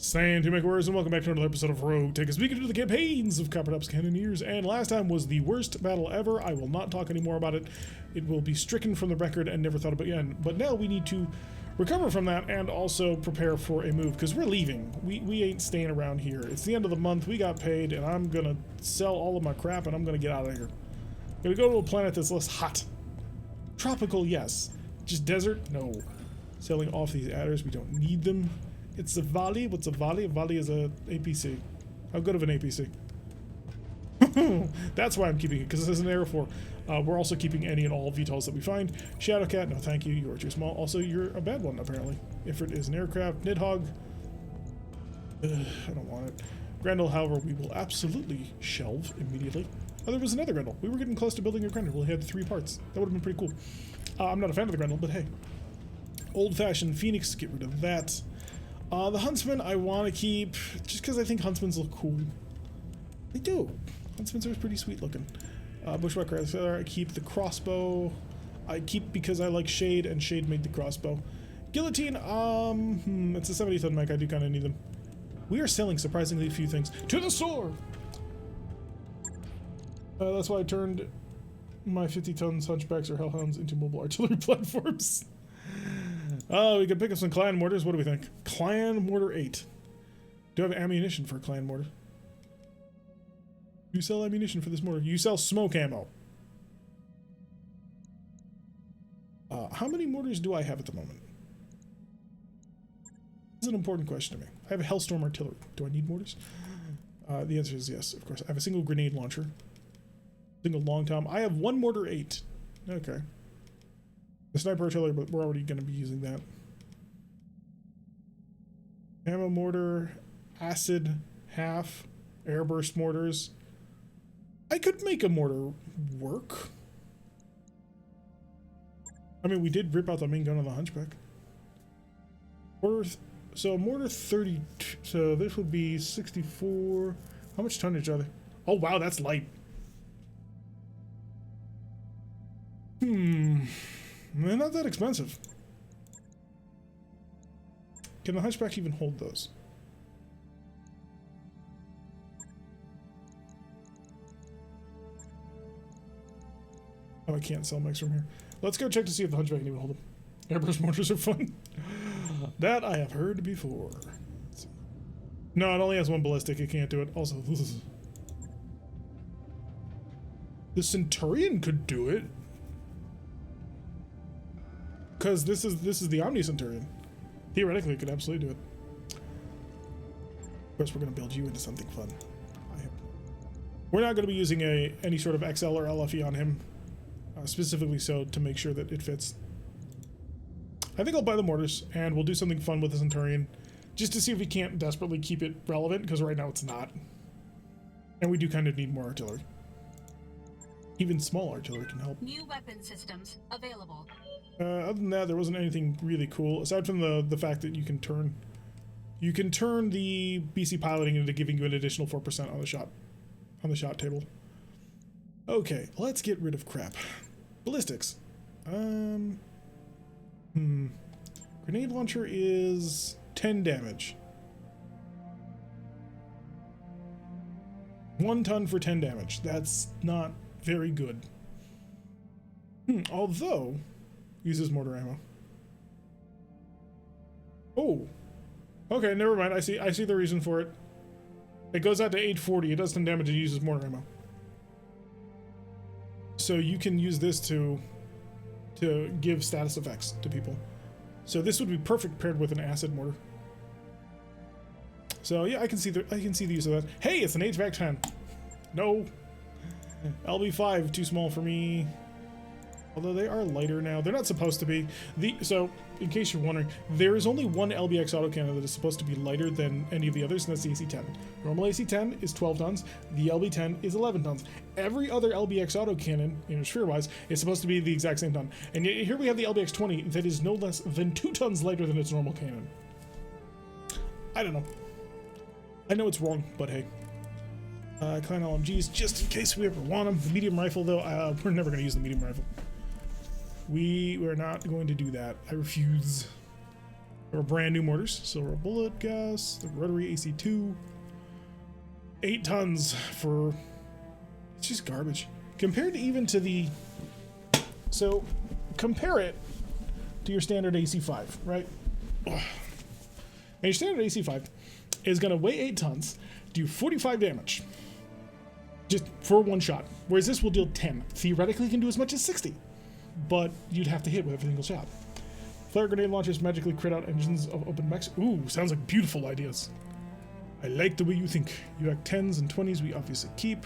Saying to make words, and welcome back to another episode of RogueTech as we get into the campaigns of Coppered Up's Cannoneers. And last time was the worst battle ever. I will not talk anymore about it. It will be stricken from the record and never thought about again. But now we need to recover from that and also prepare for a move because we're leaving. We ain't staying around here. It's the end of the month. We got paid, and I'm gonna sell all of my crap and I'm gonna get out of here. I'm gonna go to a planet that's less hot. Tropical, yes. Just desert, no. Selling off these adders. We don't need them. It's a volley. What's a volley? A volley is a APC. How good of an APC? That's why I'm keeping it, because this is an Arrow 4. We're also keeping any and all VTOLs that we find. Shadowcat, no thank you. You are too small. Also, you're a bad one, apparently. Ifrit is an aircraft. Nidhogg. I don't want it. Grendel, however, we will absolutely shelve immediately. Oh, there was another Grendel. We were getting close to building a Grendel. We had 3 parts. That would have been pretty cool. I'm not a fan of the Grendel, but hey. Old-fashioned Phoenix, get rid of that. The Huntsman I want to keep just because I think Huntsmans look cool. They do. Huntsmans are pretty sweet looking. Bushwhacker, I keep the crossbow. I keep because I like Shade, and Shade made the crossbow. Guillotine, it's a 70-ton mech. I do kind of need them. We are selling surprisingly few things. To the sword! That's why I turned my 50-tons hunchbacks or hellhounds into mobile artillery platforms. Oh, we could pick up some clan mortars. What do we think? Clan mortar 8. Do I have ammunition for a clan mortar? You sell ammunition for this mortar. You sell smoke ammo. How many mortars do I have at the moment? This is an important question to me. I have a Hellstorm artillery. Do I need mortars? The answer is yes, of course. I have a single grenade launcher. Single long tom. I have 1 mortar 8. Okay. The sniper artillery, but we're already going to be using that. Ammo mortar, acid, half, airburst mortars. I could make a mortar work. I mean, we did rip out the main gun on the Hunchback. So mortar 30, so this would be 64. How much tonnage are they? Oh wow, that's light. They're not that expensive. Can the Hunchback even hold those? Oh, I can't sell mechs from here. Let's go check to see if the Hunchback can even hold them. Airburst mortars are fun. That I have heard before. No, it only has 1 ballistic. It can't do it. Also, the Centurion could do it. Because this is the Omni Centurion. Theoretically, it could absolutely do it. Of course, we're going to build you into something fun. We're not going to be using any sort of XL or LFE on him, specifically so to make sure that it fits. I think I'll buy the mortars, and we'll do something fun with the Centurion, just to see if we can't desperately keep it relevant, because right now it's not. And we do kind of need more artillery. Even small artillery can help. New weapon systems available. Other than that, there wasn't anything really cool aside from the fact that you can turn the BC piloting into giving you an additional 4% on the shot table. Okay, let's get rid of crap. Ballistics. Grenade launcher is 10 damage. 1 ton for 10 damage. That's not very good. Although uses mortar ammo. Oh, okay, never mind. I see the reason for it. It goes out to 840. It does 10 damage. It uses mortar ammo. So you can use this to give status effects to people. So this would be perfect paired with an acid mortar. So yeah, I can see the use of that. Hey, it's an HVAC 10. No. LB5 too small for me. Although they are lighter now. They're not supposed to be. So, in case you're wondering, there is only one LBX autocannon that is supposed to be lighter than any of the others, and that's the AC-10. Normal AC-10 is 12 tons. The LB-10 is 11 tons. Every other LBX autocannon, sphere-wise, is supposed to be the exact same ton. And yet here we have the LBX-20 that is no less than 2 tons lighter than its normal cannon. I don't know. I know it's wrong, but hey. Clan LMGs, just in case we ever want them. The medium rifle, though, we're never going to use the medium rifle. We're not going to do that. I refuse. Or brand new mortars. Silver bullet gas, the rotary AC2. 8 tons for, it's just garbage. Compared to even to the, so compare it to your standard AC5, right? And your standard AC5 is gonna weigh 8 tons, do 45 damage. Just for one shot. Whereas this will deal 10. Theoretically can do as much as 60. But you'd have to hit with every single shot. Flare grenade launchers magically crit out engines of open mechs. Ooh, sounds like beautiful ideas. I like the way you think. UAC 10s and 20s we obviously keep.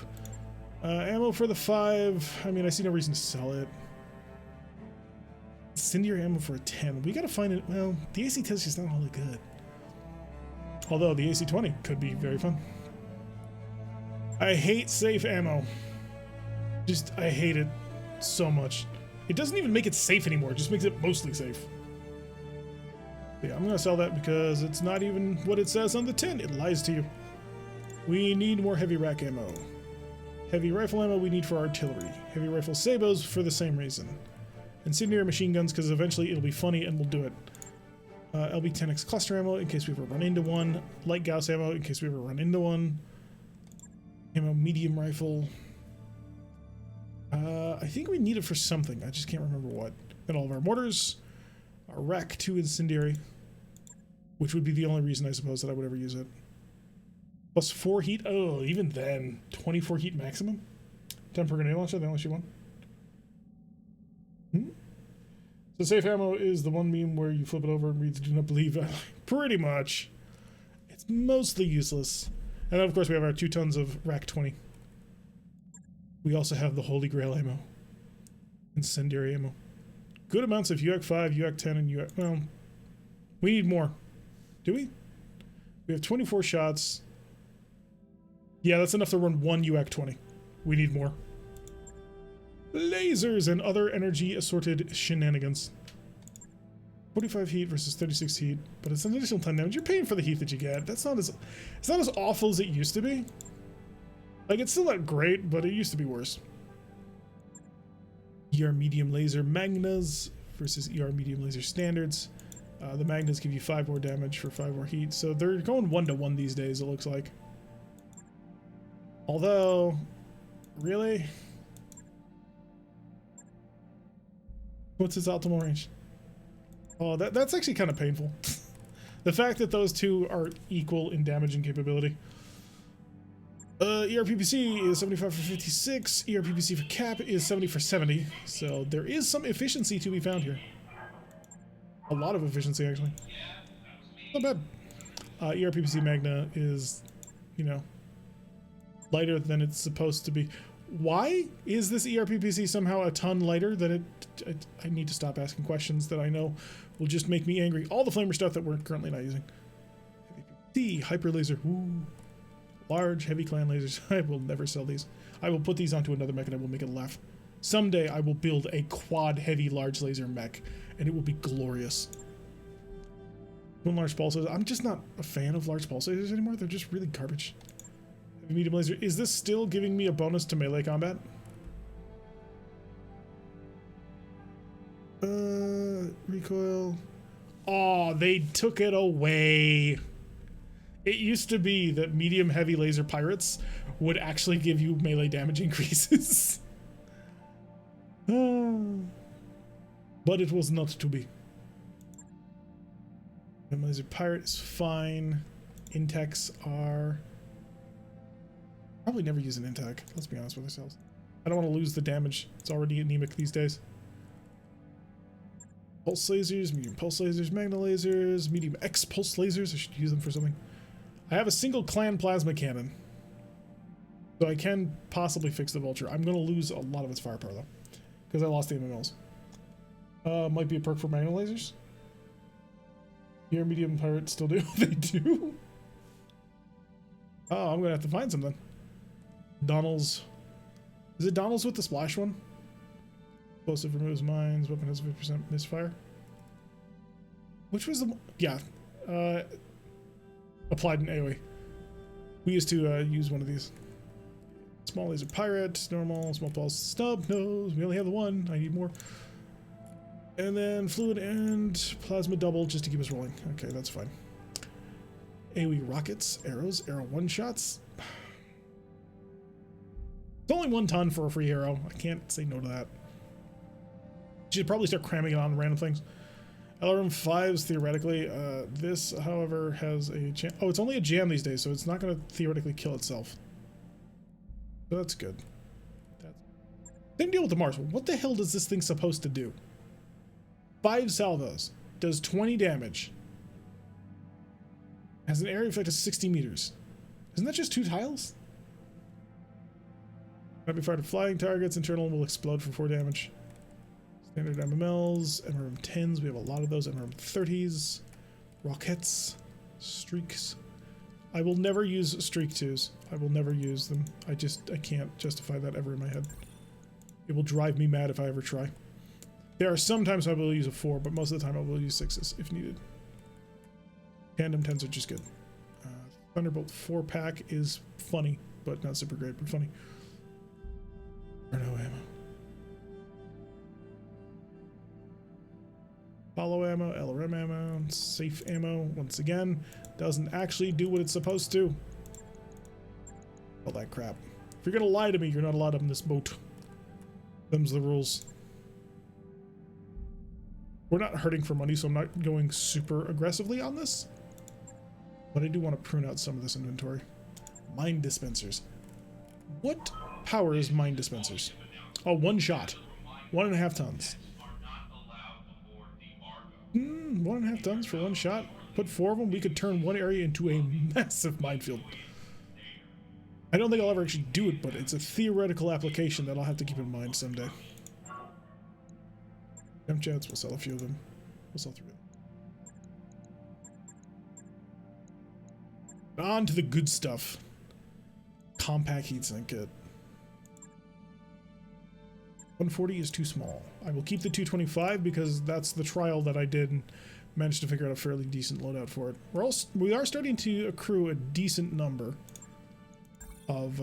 Ammo for the 5. I mean, I see no reason to sell it. Incendiary ammo for a 10. We gotta find it. Well, the AC 10 is just not all that good. Although the AC 20 could be very fun. I hate safe ammo. Just, I hate it so much. It doesn't even make it safe anymore. It just makes it mostly safe. Yeah, I'm gonna sell that because it's not even what it says on the tin. It lies to you. We need more heavy rack ammo. Heavy rifle ammo we need for artillery. Heavy rifle sabos for the same reason. Incendiary machine guns because eventually it'll be funny and we'll do it. LB-10X cluster ammo in case we ever run into one. Light Gauss ammo in case we ever run into one. Ammo medium rifle. I think we need it for something. I just can't remember what. And all of our mortars. Our rack 2 incendiary. Which would be the only reason I suppose that I would ever use it. Plus 4 heat. Oh, even then. 24 heat maximum. 10 per grenade launcher. They only shoot one. So safe ammo is the one meme where you flip it over and reads do not believe. Pretty much. It's mostly useless. And then of course we have our 2 tons of rack 20. We also have the Holy Grail ammo. Incendiary ammo. Good amounts of UAC 5, UAC 10, and UAC... Well, we need more. Do we? We have 24 shots. Yeah, that's enough to run 1 UAC 20. We need more. Lasers and other energy assorted shenanigans. 45 heat versus 36 heat, but it's an additional 10 damage. You're paying for the heat that you get. That's not as... It's not as awful as it used to be. Like, it's still not great, but it used to be worse. ER medium laser magnas versus ER medium laser standards. The magnas give you 5 more damage for 5 more heat, so they're going 1-to-1 these days, it looks like. Although, really? What's its optimal range? Oh, that's actually kind of painful. The fact that those two are equal in damage and capability. ERPPC is 75 for 56. ERPPC for cap is 70 for 70. So there is some efficiency to be found here. A lot of efficiency, actually. Not bad. ERPPC Magna is, you know, lighter than it's supposed to be. Why is this ERPPC somehow a ton lighter than it? I need to stop asking questions that I know will just make me angry. All the flamer stuff that we're currently not using. Heavy hyper laser. Ooh. Large heavy clan lasers. I will never sell these. I will put these onto another mech and I will make it laugh. Someday I will build a quad heavy large laser mech and it will be glorious. One large pulse laser. I'm just not a fan of large pulse lasers anymore. They're just really garbage. Heavy medium laser. Is this still giving me a bonus to melee combat? Recoil. Oh, they took it away. It used to be that medium heavy laser pirates would actually give you melee damage increases. But it was not to be. Medium laser pirate is fine. Intex are... Probably never use an intech, let's be honest with ourselves. I don't want to lose the damage. It's already anemic these days. Pulse lasers, medium pulse lasers, magna lasers, medium X pulse lasers. I should use them for something. I have a single clan plasma cannon. So I can possibly fix the vulture. I'm going to lose a lot of its firepower though. Because I lost the MMLs. Might be a perk for magna lasers. Here, medium pirates still do. They do? Oh, I'm going to have to find some then. Donald's. Is it Donald's with the splash one? Explosive removes mines. Weapon has 50% misfire. Which was the... Yeah. Applied in AoE. We used to use one of these. Small laser pirate. Normal. Small pulse. Stub. No. We only have the one. I need more. And then fluid and plasma double just to keep us rolling. Okay, that's fine. AoE rockets, arrows, arrow one-shots. It's only 1 ton for a free arrow. I can't say no to that. Should probably start cramming it on random things. LRM 5s theoretically. This, however, has a chance. Oh, it's only a jam these days, so it's not going to theoretically kill itself. So that's good. Same deal with the Mars. What the hell does this thing supposed to do? 5 salvos. Does 20 damage. Has an area effect of 60 meters. Isn't that just 2 tiles? Might be fired at flying targets. Internal will explode for 4 damage. Standard MMLs, MRM 10s. We have a lot of those. MRM 30s. Rockets. Streaks. I will never use streak 2s. I will never use them. I can't justify that ever in my head. It will drive me mad if I ever try. There are some times I will use a 4, but most of the time I will use 6s if needed. Tandem 10s are just good. Thunderbolt 4-pack is funny, but not super great, but funny. Or no ammo. Hollow ammo, LRM ammo, safe ammo, once again, doesn't actually do what it's supposed to. All that crap. If you're gonna lie to me, you're not allowed on this boat. Them's the rules. We're not hurting for money, so I'm not going super aggressively on this. But I do want to prune out some of this inventory. Mine dispensers. What powers mine dispensers? Oh, 1 shot. 1.5 tons. 1.5 tons for 1 shot. Put 4 of them, we could turn 1 area into a massive minefield. I don't think I'll ever actually do it, but it's a theoretical application that I'll have to keep in mind someday. Jump jets, we'll sell a few of them. We'll sell 3 of them. On to the good stuff. Compact heatsink kit. 140 is too small. I will keep the 225 because that's the trial that I did and managed to figure out a fairly decent loadout for it. We are starting to accrue a decent number of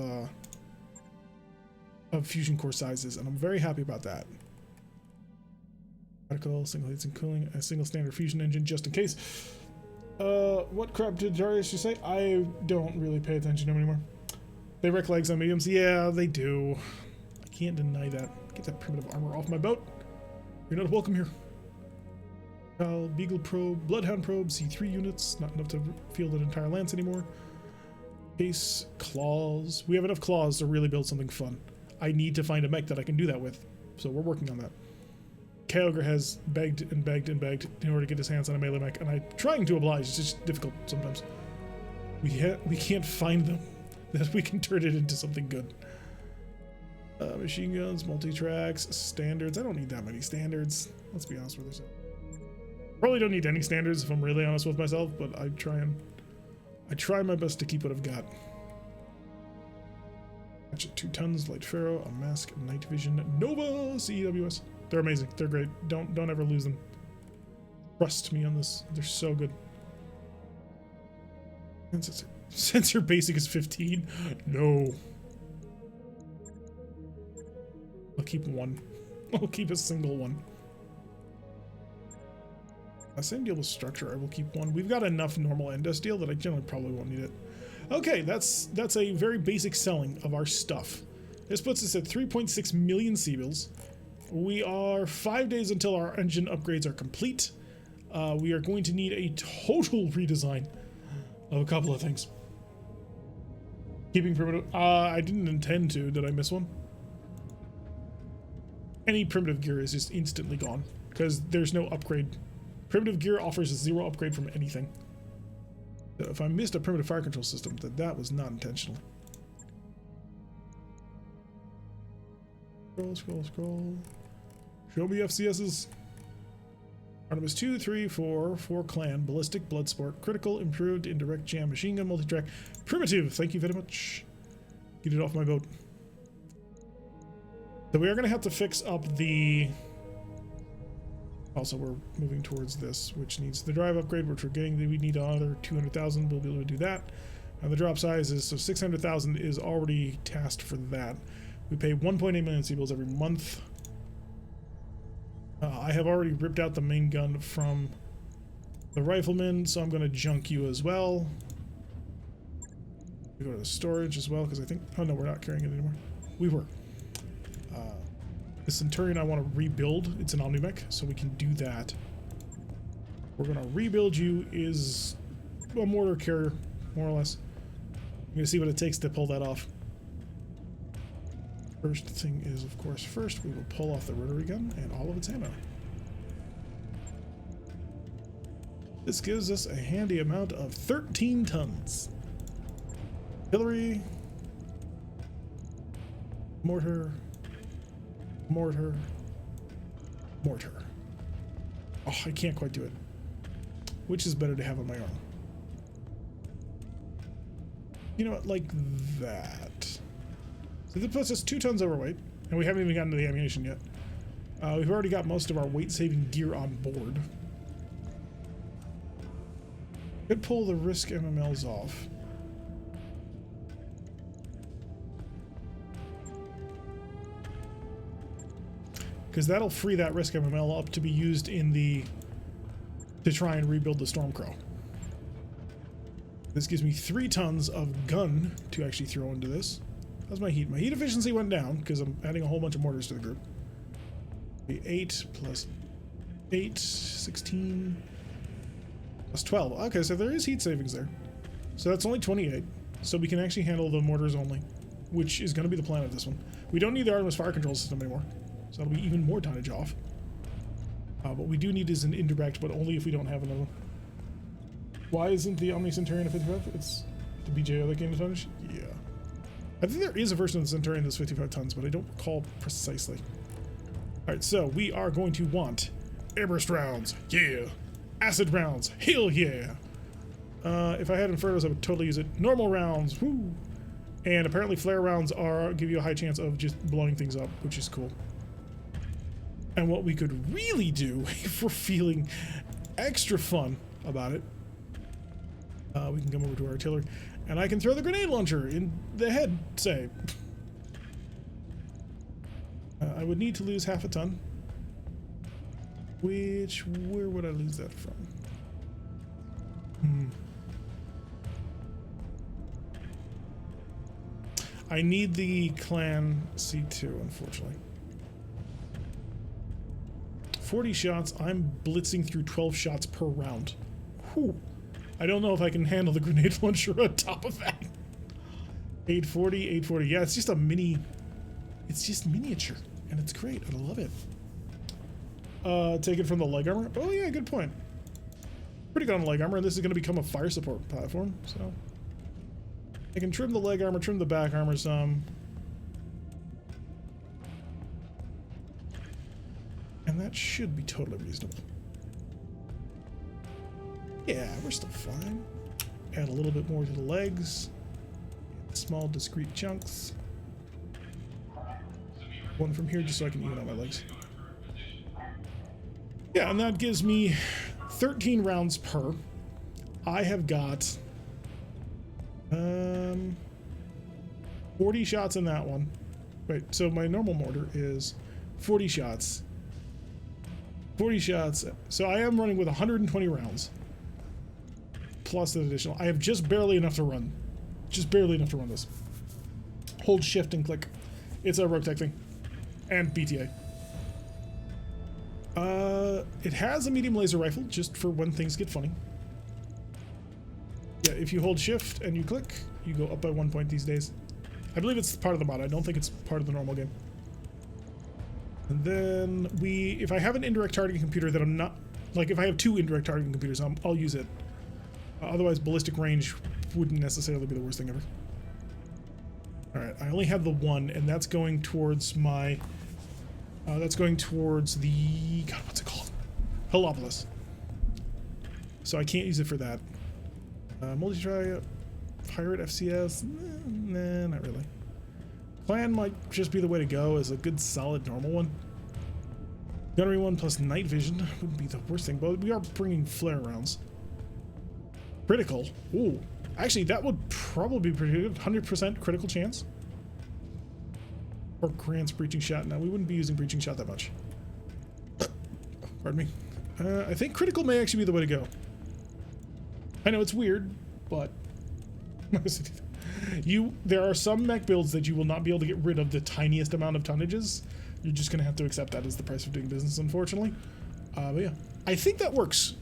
fusion core sizes, and I'm very happy about that. Particle, single heats and cooling, a single standard fusion engine just in case. What crap did Darius just say? I don't really pay attention to them anymore. They wreck legs on mediums. Yeah, they do. I can't deny that. Get that primitive armor off my boat. You're not welcome here. Beagle probe, Bloodhound probe, C3 units. Not enough to field an entire lance anymore. Case, claws. We have enough claws to really build something fun. I need to find a mech that I can do that with. So we're working on that. Kyogre has begged and begged and begged in order to get his hands on a melee mech, and I'm trying to oblige. It's just difficult sometimes. We can't find them that we can turn it into something good. Machine guns, multi-tracks, standards. I don't need that many standards. Let's be honest with ourselves. Probably don't need any standards if I'm really honest with myself, but I try my best to keep what I've got. Hatchet 2 tons, light ferro, a mask, night vision, Nova, CEWS. They're amazing. They're great. Don't ever lose them. Trust me on this. They're so good. Sensor basic is 15. No. I'll keep 1. I'll keep a single 1. Same deal with structure. I will keep 1. We've got enough normal endo steel that I generally probably won't need it. Okay, that's a very basic selling of our stuff. This puts us at 3.6 million Seabills. We are 5 days until our engine upgrades are complete. We are going to need a total redesign of a couple of things. Keeping primitive. I didn't intend to. Did I miss one? Any primitive gear is just instantly gone because there's no upgrade. Primitive gear offers 0 upgrade from anything. So if I missed a primitive fire control system, then that was not intentional. Scroll. Show me FCSs. Artemis 2, 3, 4 clan, ballistic, blood sport, critical, improved, indirect jam, machine gun, multi-track, primitive. Thank you very much. Get it off my boat. So we are going to have to fix up the... Also, we're moving towards this, which needs the drive upgrade, which we're getting. We need another 200,000. We'll be able to do that. And the drop size is, so 600,000 is already tasked for that. We pay 1.8 million Seabills every month. I have already ripped out the main gun from the rifleman, so I'm going to junk you as well. We go to the storage as well, because I think... Oh, no, we're not carrying it anymore. We were. The Centurion I want to rebuild. It's an Omnimech, so we can do that. We're going to rebuild you is a mortar carrier, more or less. I'm going to see what it takes to pull that off. First thing is, of course, first we will pull off the rotary gun and all of its ammo. This gives us a handy amount of 13 tons. Artillery, mortar, mortar, mortar. Oh, I can't quite do it. Which is better to have on my own? You know what, like that. So this puts us 2 tons overweight, and we haven't even gotten to the ammunition yet. We've already got most of our weight-saving gear on board. Could pull the risk MMLs off. Because that'll free that risk MML up to be used in the... to try and rebuild the Stormcrow. This gives me 3 tons of gun to actually throw into this. How's my heat? My heat efficiency went down because I'm adding a whole bunch of mortars to the group. 8 plus 8, 16 plus 12. Okay, so there is heat savings there. So that's only 28. So we can actually handle the mortars only, which is going to be the plan of this one. We don't need the Artemis fire control system anymore. So that'll be even more tonnage off. What we do need is an indirect, but only if we don't have another one. Why isn't the Omni Centurion a 55? It's the BJO that gained a tonnage? Yeah. I think there is a version of the Centurion that's 55 tons, but I don't recall precisely. Alright, so we are going to want airburst rounds. Yeah. Acid rounds. Hell yeah. If I had Infernos, I would totally use it. Normal rounds. Woo. And apparently flare rounds give you a high chance of just blowing things up, which is cool. And what we could really do, if we're feeling extra fun about it, we can come over to our artillery, and I can throw the grenade launcher in the head, say. I would need to lose half a ton. Where would I lose that from? I need the clan C2, unfortunately. 40 shots, I'm blitzing through 12 shots per round. Whew. I don't know if I can handle the grenade launcher on top of that. 840, 840. Yeah, it's just a mini... It's just miniature, and it's great. I love it. Take it from the leg armor. Oh yeah, good point. Pretty good on leg armor, and this is going to become a fire support platform, so... I can trim the leg armor, trim the back armor some. And that should be totally reasonable. Yeah, we're still fine. Add a little bit more to the legs. Small, discrete chunks. One from here just so I can even out my legs. Yeah, and that gives me 13 rounds per. I have got 40 shots in that one. Wait, so my normal mortar is 40 shots. 40 shots. So I am running with 120 rounds. Plus an additional. I have just barely enough to run. Just barely enough to run this. Hold shift and click. It's a RogueTech thing. And BTA. It has a medium laser rifle, just for when things get funny. Yeah, if you hold shift and you click, you go up by 1 point these days. I believe it's part of the mod. I don't think it's part of the normal game. And then if I have an indirect targeting computer that I'm not, like if I have 2 indirect targeting computers, I'll use it. Otherwise, ballistic range wouldn't necessarily be the worst thing ever. Alright, I only have the 1, and that's going towards my, that's going towards the, God, what's it called? Helepolis. So I can't use it for that. Multi-try, pirate FCS, nah, not really. Clan might just be the way to go as a good solid normal one. Gunnery 1 plus night vision wouldn't be the worst thing, but we are bringing flare rounds. Critical. Ooh. Actually, that would probably be pretty good. 100% critical chance. Or grants breaching shot. Now, we wouldn't be using breaching shot that much. Pardon me. I think critical may actually be the way to go. I know it's weird, but there are some mech builds that you will not be able to get rid of the tiniest amount of tonnages. You're just going to have to accept that as the price of doing business, unfortunately. But yeah, I think that works.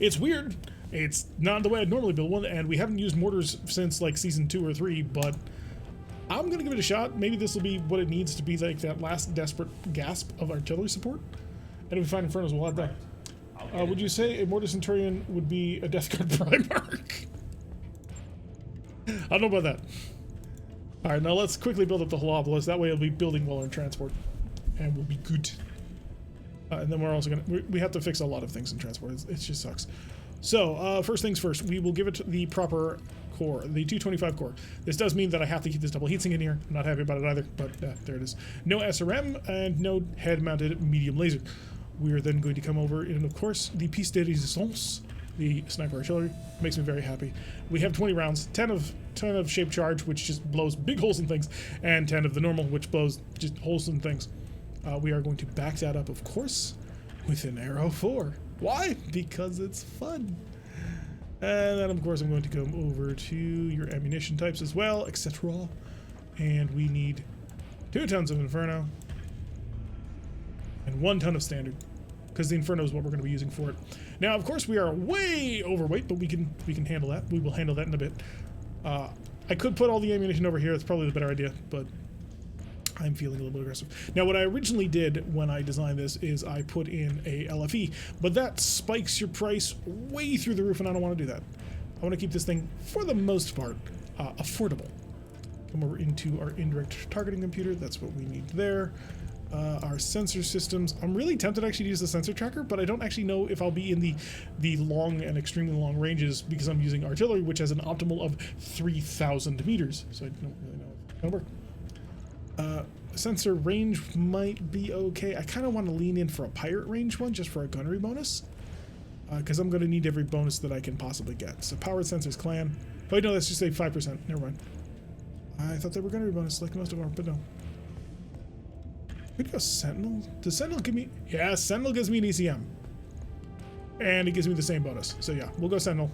It's weird. It's not the way I'd normally build one, and we haven't used mortars since like season 2 or 3, but I'm going to give it a shot. Maybe this will be what it needs to be, like that last desperate gasp of artillery support. And if we find Infernos, we'll have that. Would you say a Mortar Centurion would be a Death Guard Primarch? I don't know about that. Alright, now let's quickly build up the Helepolis. That way it'll be building well in transport. And we'll be good. And then we're also going to... We have to fix a lot of things in transport. It just sucks. So, first things first. We will give it the proper core. The 225 core. This does mean that I have to keep this double heatsink in here. I'm not happy about it either, but there it is. No SRM and no head-mounted medium laser. We are then going to come over and, of course, the piece de resistance, the sniper artillery. Makes me very happy. We have 20 rounds, 10 of shape charge, which just blows big holes in things, and 10 of the normal, which blows just holes in things. We are going to back that up, of course, with an arrow 4. Why? Because it's fun. And then, of course, I'm going to come over to your ammunition types as well, etc. And we need 2 tons of Inferno and 1 ton of standard, because the Inferno is what we're going to be using for it. Now, of course, we are way overweight, but we can handle that. We will handle that in a bit. I could put all the ammunition over here. It's probably the better idea, but I'm feeling a little bit aggressive. Now, what I originally did when I designed this is I put in a LFE, but that spikes your price way through the roof, and I don't want to do that. I want to keep this thing, for the most part, affordable. Come over into our indirect targeting computer. That's what we need there. Our sensor systems. I'm really tempted actually to use the sensor tracker, but I don't actually know if I'll be in the long and extremely long ranges because I'm using artillery, which has an optimal of 3,000 meters. So I don't really know if it'll work. Sensor range might be okay. I kind of want to lean in for a pirate range one just for a gunnery bonus, because I'm going to need every bonus that I can possibly get. So powered sensors clan. Oh wait, no, that's just a 5%. Never mind. I thought they were gunnery bonus like most of them, but no. Could go Sentinel. Does Sentinel give me... Yeah, Sentinel gives me an ECM. And it gives me the same bonus. So yeah, we'll go Sentinel.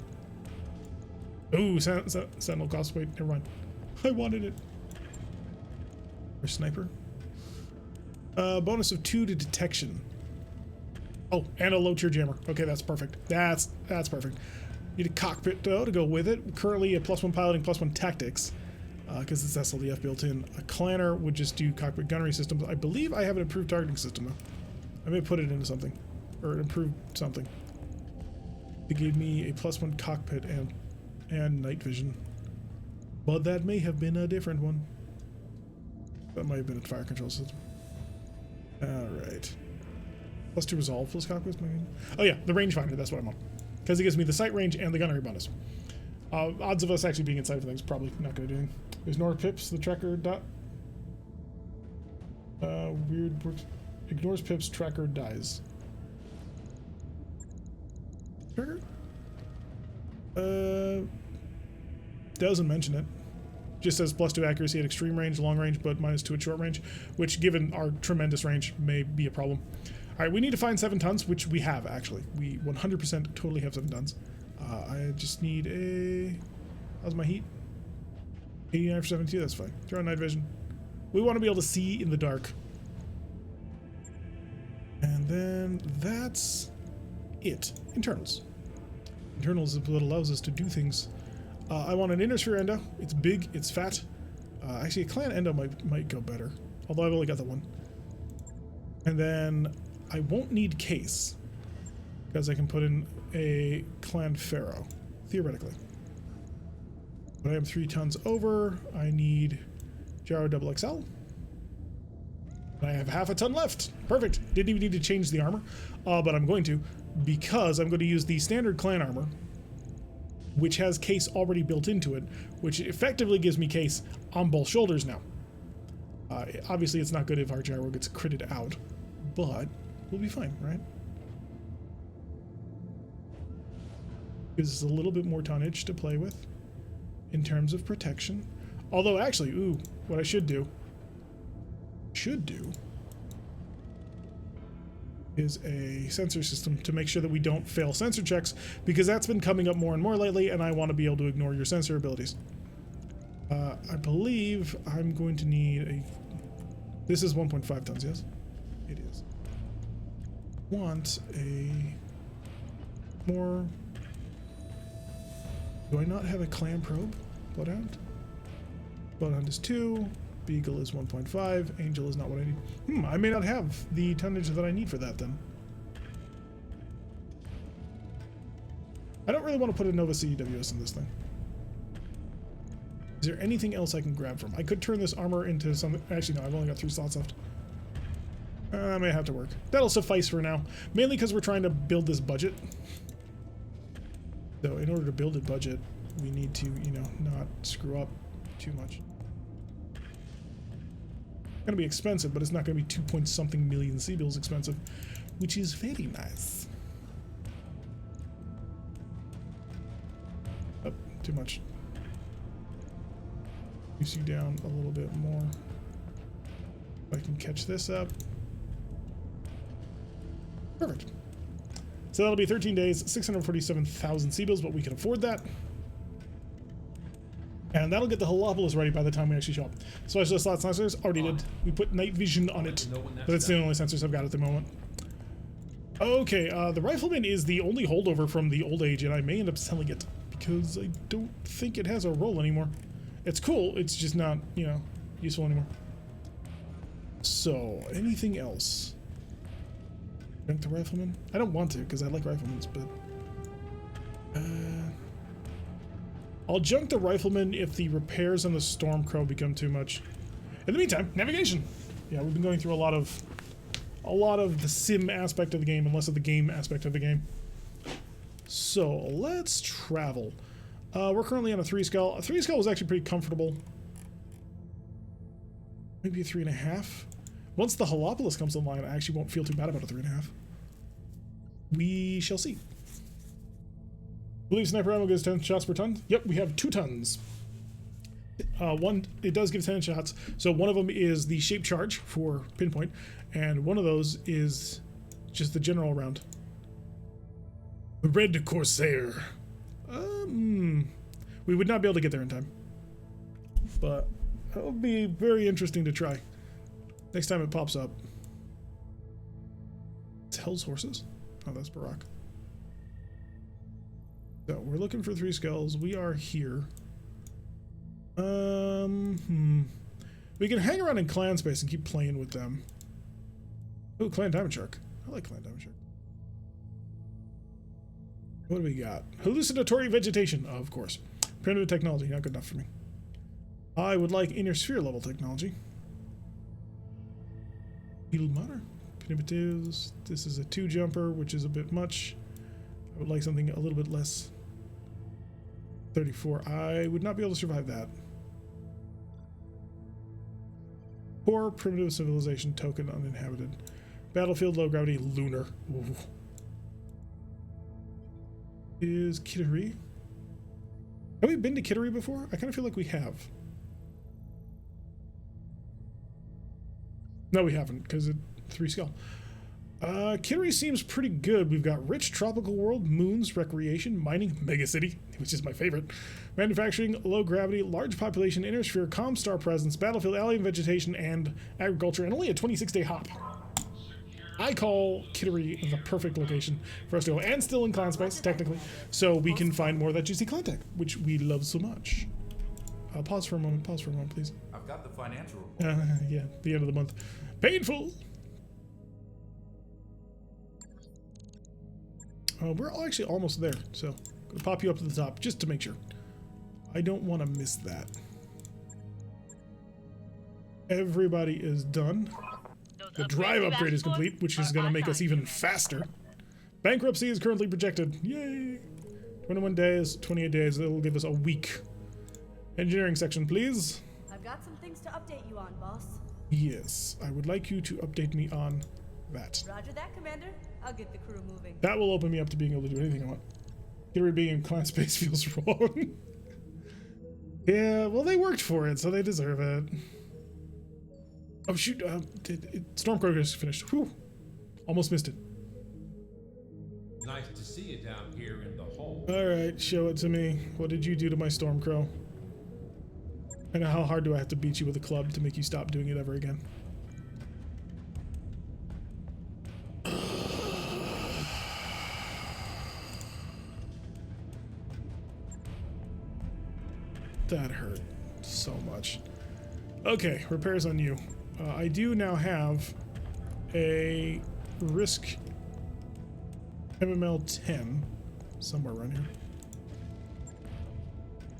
Ooh, Sentinel cost. Wait, never mind. I wanted it. Or Sniper. Bonus of 2 to detection. Oh, and a low tier jammer. Okay, that's perfect. That's perfect. Need a cockpit though to go with it. Currently a +1 piloting, +1 tactics. Because it's SLDF built in. A clanner would just do cockpit gunnery systems. I believe I have an improved targeting system though. I may put it into something. Or an improved something. It gave me a +1 cockpit and night vision. But that may have been a different one. That might have been a fire control system. Alright. +2 resolve, plus cockpit. Oh yeah, the rangefinder, that's what I'm on. Because it gives me the sight range and the gunnery bonus. Odds of us actually being inside of things probably not going to do anything. There's Nor Pips, the tracker dot. Weird works. Ignores Pips, tracker dies. Tracker? Doesn't mention it. Just says +2 accuracy at extreme range, long range, but -2 at short range, which given our tremendous range may be a problem. Alright, we need to find 7 tons, which we have actually. We 100% totally have 7 tons. I just need a... How's my heat? 89 for 72, that's fine. Throw on night vision. We want to be able to see in the dark. And then that's it. Internals. Internals is what allows us to do things. I want an inner sphere endo. It's big, it's fat. Actually, a clan endo might go better. Although I've only got the one. And then I won't need case. Because I can put in a clan pharaoh. Theoretically. But I am 3 tons over. I need Gyro XXL. I have half a ton left. Perfect. Didn't even need to change the armor. But I'm going to. Because I'm going to use the standard clan armor. Which has case already built into it. Which effectively gives me case on both shoulders now. Obviously it's not good if our gyro gets critted out. But we'll be fine, right? Gives us a little bit more tonnage to play with. In terms of protection. Although actually, ooh, what I should do is a sensor system to make sure that we don't fail sensor checks, because that's been coming up more and more lately, and I want to be able to ignore your sensor abilities. I believe I'm going to need a... This is 1.5 tons, yes? It is. Want a more... Do I not have a clam probe? Bloodhound? Bloodhound is 2. Beagle is 1.5. Angel is not what I need. I may not have the tonnage that I need for that then. I don't really want to put a Nova CEWS in this thing. Is there anything else I can grab from? I could turn this armor into something. Actually, no, I've only got 3 slots left. I may have to work. That'll suffice for now. Mainly because we're trying to build this budget. So in order to build a budget, we need to, you know, not screw up too much. It's gonna be expensive, but it's not gonna be 2-point-something million C-bills expensive, which is very nice. Oh, too much. Reduce you down a little bit more. If I can catch this up. Perfect. So that'll be 13 days, 647,000 C-bills, but we can afford that. And that'll get the Helepolis ready by the time we actually show up. Special slot sensors, already did. We put night vision on it, but it's the only sensors I've got at the moment. Okay, the Rifleman is the only holdover from the old age, and I may end up selling it because I don't think it has a role anymore. It's cool, it's just not, you know, useful anymore. So, anything else? Junk the Rifleman? I don't want to because I like Riflemans, but... I'll junk the Rifleman if the repairs on the Stormcrow become too much. In the meantime, navigation. Yeah, we've been going through a lot of the sim aspect of the game and less of the game aspect of the game. So let's travel. We're currently on a 3 scale. A 3 scale was actually pretty comfortable. Maybe a 3.5. Once the Helepolis comes online, I actually won't feel too bad about a 3.5. We shall see. I believe sniper ammo gives 10 shots per ton. Yep, we have 2 tons. One, it does give 10 shots. So one of them is the shape charge for pinpoint, and one of those is just the general round. The Red Corsair. We would not be able to get there in time, but that would be very interesting to try. Next time it pops up. It's Hell's Horses. Oh, that's Barak. So we're looking for 3 skulls. We are here. We can hang around in clan space and keep playing with them. Oh, Clan Diamond Shark. I like Clan Diamond Shark. What do we got? Hallucinatory vegetation, of course. Primitive technology, not good enough for me. I would like inner sphere level technology. Field Monitor. Primitives. This is a 2 jumper, which is a bit much. I would like something a little bit less. 34. I would not be able to survive that. Poor primitive civilization token uninhabited. Battlefield low gravity lunar. Ooh. Is Kittery? Have we been to Kittery before? I kind of feel like we have. No, we haven't, because it's 3 scale. Kittery seems pretty good. We've got rich tropical world, moons, recreation, mining, megacity, which is my favorite, manufacturing, low gravity, large population, inner sphere, calm star presence, battlefield, alien vegetation, and agriculture, and only a 26-day hop. I call Kittery the perfect location for us to go, and still in clan space, technically, so we can find more of that juicy clan tech, which we love so much. Pause for a moment, please. I've got the financial report. Yeah, the end of the month. Painful! We're actually almost there, so I'm gonna pop you up to the top just to make sure. I don't want to miss that. Everybody is done. The drive upgrade is complete, which is going to make us even faster. Bankruptcy is currently projected. Yay! 21 days, 28 days. It'll give us a week. Engineering section, please. I've got some things to update you on, boss. Yes, I would like you to update me on that. Roger that, Commander. I'll get the crew moving. That will open me up to being able to do anything I want. Kittery being in clan space feels wrong. Yeah, well, they worked for it, so they deserve it. Oh, shoot. Stormcrow just finished. Whew. Almost missed it. Nice to see you down here in the hole. Alright, show it to me. What did you do to my Stormcrow? And how hard do I have to beat you with a club to make you stop doing it ever again? That hurt so much. Okay, repairs on you. I do now have a Risk MML 10 somewhere around here.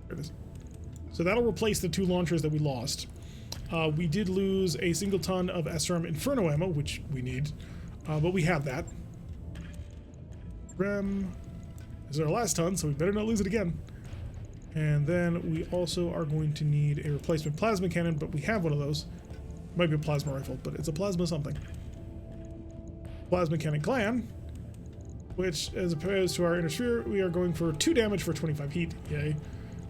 There it is. So that'll replace the 2 launchers that we lost. We did lose a single ton of SRM Inferno ammo, which we need, but we have that. Rem is our last ton, so we better not lose it again. And then we also are going to need a replacement plasma cannon, but we have one of those. Might be a plasma rifle, but it's a plasma something. Plasma cannon clan, which as opposed to our inner sphere, we are going for 2 damage for 25 heat, yay,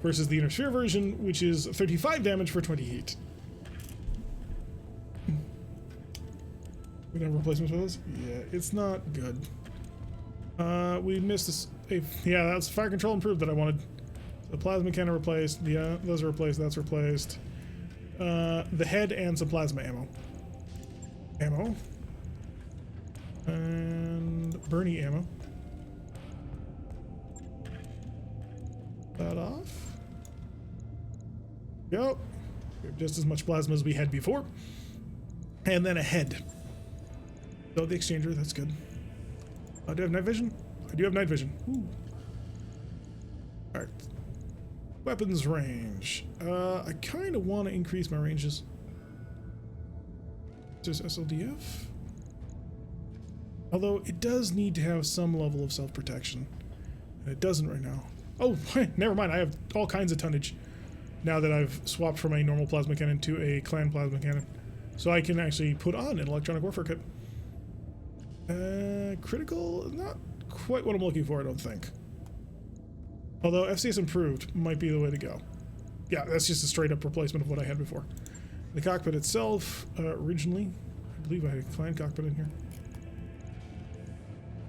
versus the inner sphere version, which is 35 damage for 20 heat. We don't have replacements for this? Yeah, it's not good. We missed this. Yeah, that's fire control improved that I wanted. The plasma cannon replaced. Yeah, those are replaced. That's replaced. The head and some plasma ammo. And Bernie ammo. That off. Yep. We have just as much plasma as we had before. And then a head. So the exchanger, that's good. Do I have night vision? I do have night vision. Ooh. Alright. Weapons range. I kind of want to increase my ranges. There's SLDF. Although it does need to have some level of self-protection. And it doesn't right now. Oh, never mind. I have all kinds of tonnage now that I've swapped from a normal plasma cannon to a clan plasma cannon. So I can actually put on an electronic warfare kit. Critical? Not quite what I'm looking for, I don't think. Although FCS improved might be the way to go. Yeah, that's just a straight up replacement of what I had before. The cockpit itself, originally, I believe I had a clan cockpit in here.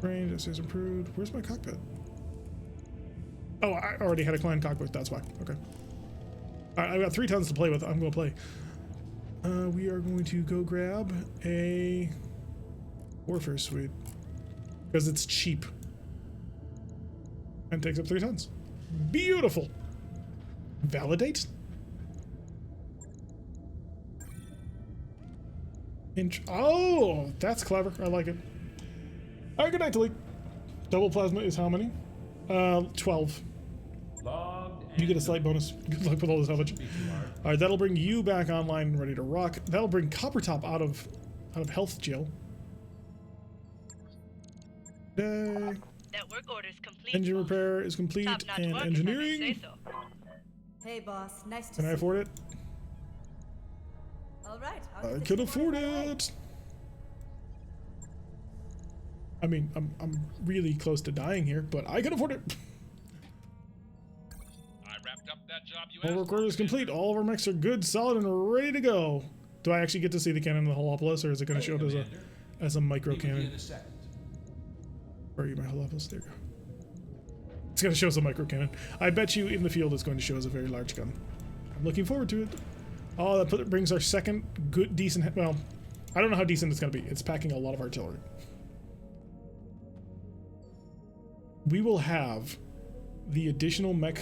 Range, FCS improved. Where's my cockpit? Oh, I already had a clan cockpit, that's why. Okay. Alright, I've got 3 tons to play with. I'm going to play. We are going to go grab a Warfare Suite. Because it's cheap. And takes up 3 tons. Beautiful! Validate? Oh, that's clever. I like it. Alright, good night, Delete. Double plasma is how many? 12. You get a slight bonus. Good luck with all this salvage. Alright, that'll bring you back online and ready to rock. That'll bring Coppertop out of health jail. That work order is complete. Engine repair is complete, and work, engineering. Hey, boss. Nice to see Can I you. afford it? All right. I can afford it. I mean, I'm really close to dying here, but I can afford it. I wrapped up that job you All asked work orders complete. All of our mechs are good, solid, and ready to go. Do I actually get to see the cannon in the Helepolis, or is it going to show it as a micro cannon? Where are you, my Helepolis? There you go. It's going to show us a micro cannon. I bet you in the field it's going to show us a very large gun. I'm looking forward to it. Oh, that brings our second good, decent. Well, I don't know how decent it's going to be. It's packing a lot of artillery. We will have the additional mech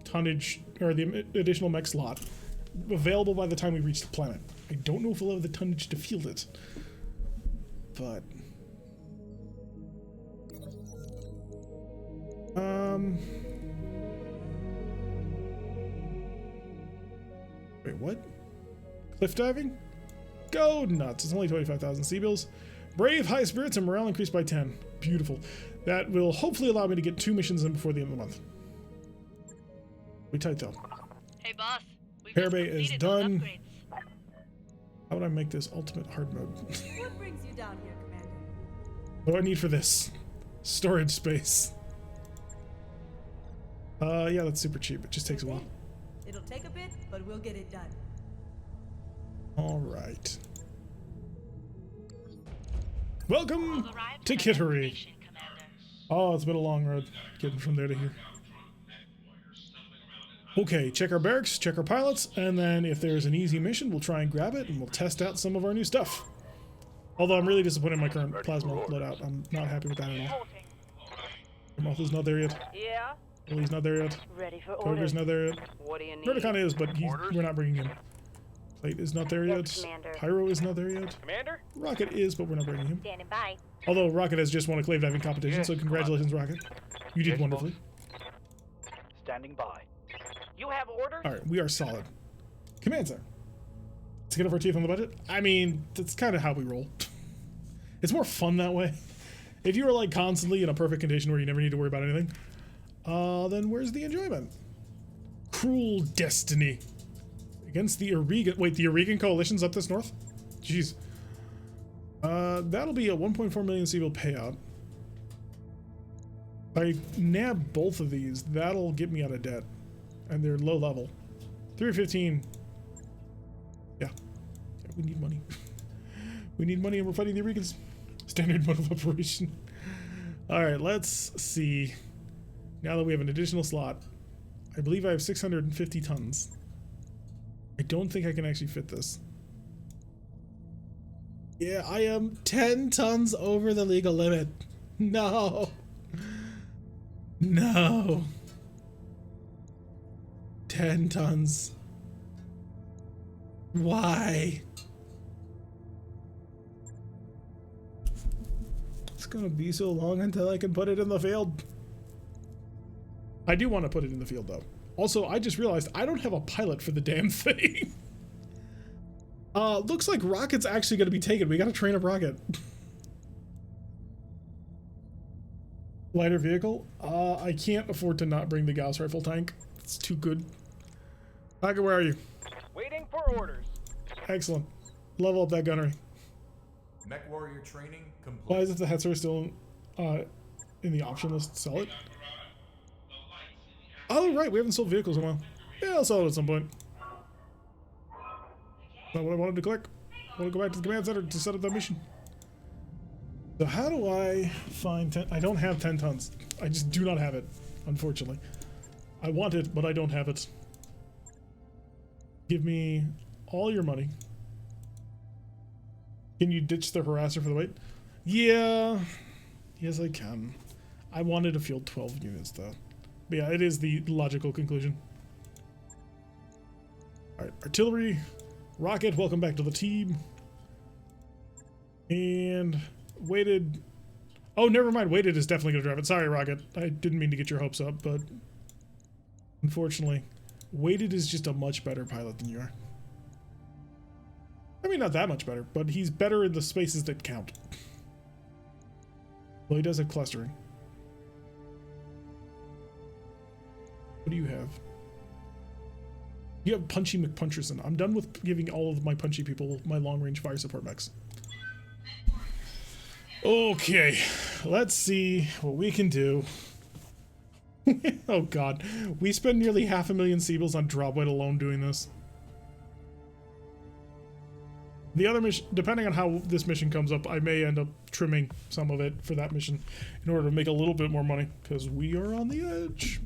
tonnage, or the additional mech slot, available by the time we reach the planet. I don't know if we'll have the tonnage to field it, but wait, what? Cliff diving? Go nuts! It's only 25,000 C-bills. Brave, high spirits, and morale increased by 10. Beautiful. That will hopefully allow me to get 2 missions in before the end of the month. We tight though. Hey boss, we've Repair just bay is completed those done. upgrades. How would I make this ultimate hard mode? What brings you down here, Commander? What do I need for this? Storage space. Yeah, that's super cheap. It just takes a while. It'll take a bit, but we'll get it done. All right. Welcome to Kittery. Oh, it's been a long road getting from there to here. Okay, check our barracks, check our pilots, and then if there's an easy mission, we'll try and grab it, and we'll test out some of our new stuff. Although I'm really disappointed in my current plasma loadout. I'm not happy with that at all. Moth is not there yet. Yeah. Lily's not there yet. Ready for Toger's orders. not there yet. What do you need? Verticon is, but we're not bringing him. Plate is not there yet. Yes, Commander. Pyro is not there yet. Commander? Rocket is, but we're not bringing him. Standing by. Although Rocket has just won a clave diving competition, Yes, so congratulations, Rocket. You did Yes, wonderfully. Standing by. You have orders? Alright, we are solid. Command center. Skin of our teeth on the budget? I mean, that's kind of how we roll. It's more fun that way. If you were like constantly in a perfect condition where you never need to worry about anything, then where's the enjoyment? Cruel destiny. Against the Oregon... Wait, the Oregon coalition's up this north? Jeez. That'll be a 1.4 million civil payout. If I nab both of these, that'll get me out of debt. And they're low level. 315. Yeah, we need money. We need money and we're fighting the Oregons. Standard mode of operation. Alright, let's see. Now that we have an additional slot, I believe I have 650 tons. I don't think I can actually fit this. Yeah, I am 10 tons over the legal limit. No. No. 10 tons. Why? It's gonna be so long until I can put it in the field. I do want to put it in the field though. Also, I just realized I don't have a pilot for the damn thing. Looks like Rocket's actually gonna be taken. We gotta train up Rocket. Lighter vehicle? I can't afford to not bring the Gauss rifle tank. It's too good. Rocket, where are you? Waiting for orders. Excellent. Level up that gunnery. Mech warrior training complete. Why is it the Hetzer still in the option list? Sell it? Oh, right. We haven't sold vehicles in a while. Yeah, I'll sell it at some point. Not what I wanted to click. I want to go back to the command center to set up that mission. So how do I find 10? I don't have 10 tons. I just do not have it, unfortunately. I want it, but I don't have it. Give me all your money. Can you ditch the harasser for the weight? Yeah. Yes, I can. I wanted to field 12 units, though. But yeah, it is the logical conclusion. Alright, artillery. Rocket, welcome back to the team. And weighted. Oh, never mind. Weighted is definitely going to drive it. Sorry, Rocket. I didn't mean to get your hopes up, but unfortunately, weighted is just a much better pilot than you are. I mean, not that much better, but he's better in the spaces that count. Well, he does have clustering. What do you have? You have Punchy McPuncherson. I'm done with giving all of my punchy people my long-range fire support mechs. Okay, let's see what we can do. Oh god, we spend nearly 500,000 Seabills on drop weight alone doing this. The other mission, depending on how this mission comes up, I may end up trimming some of it for that mission in order to make a little bit more money, because we are on the edge.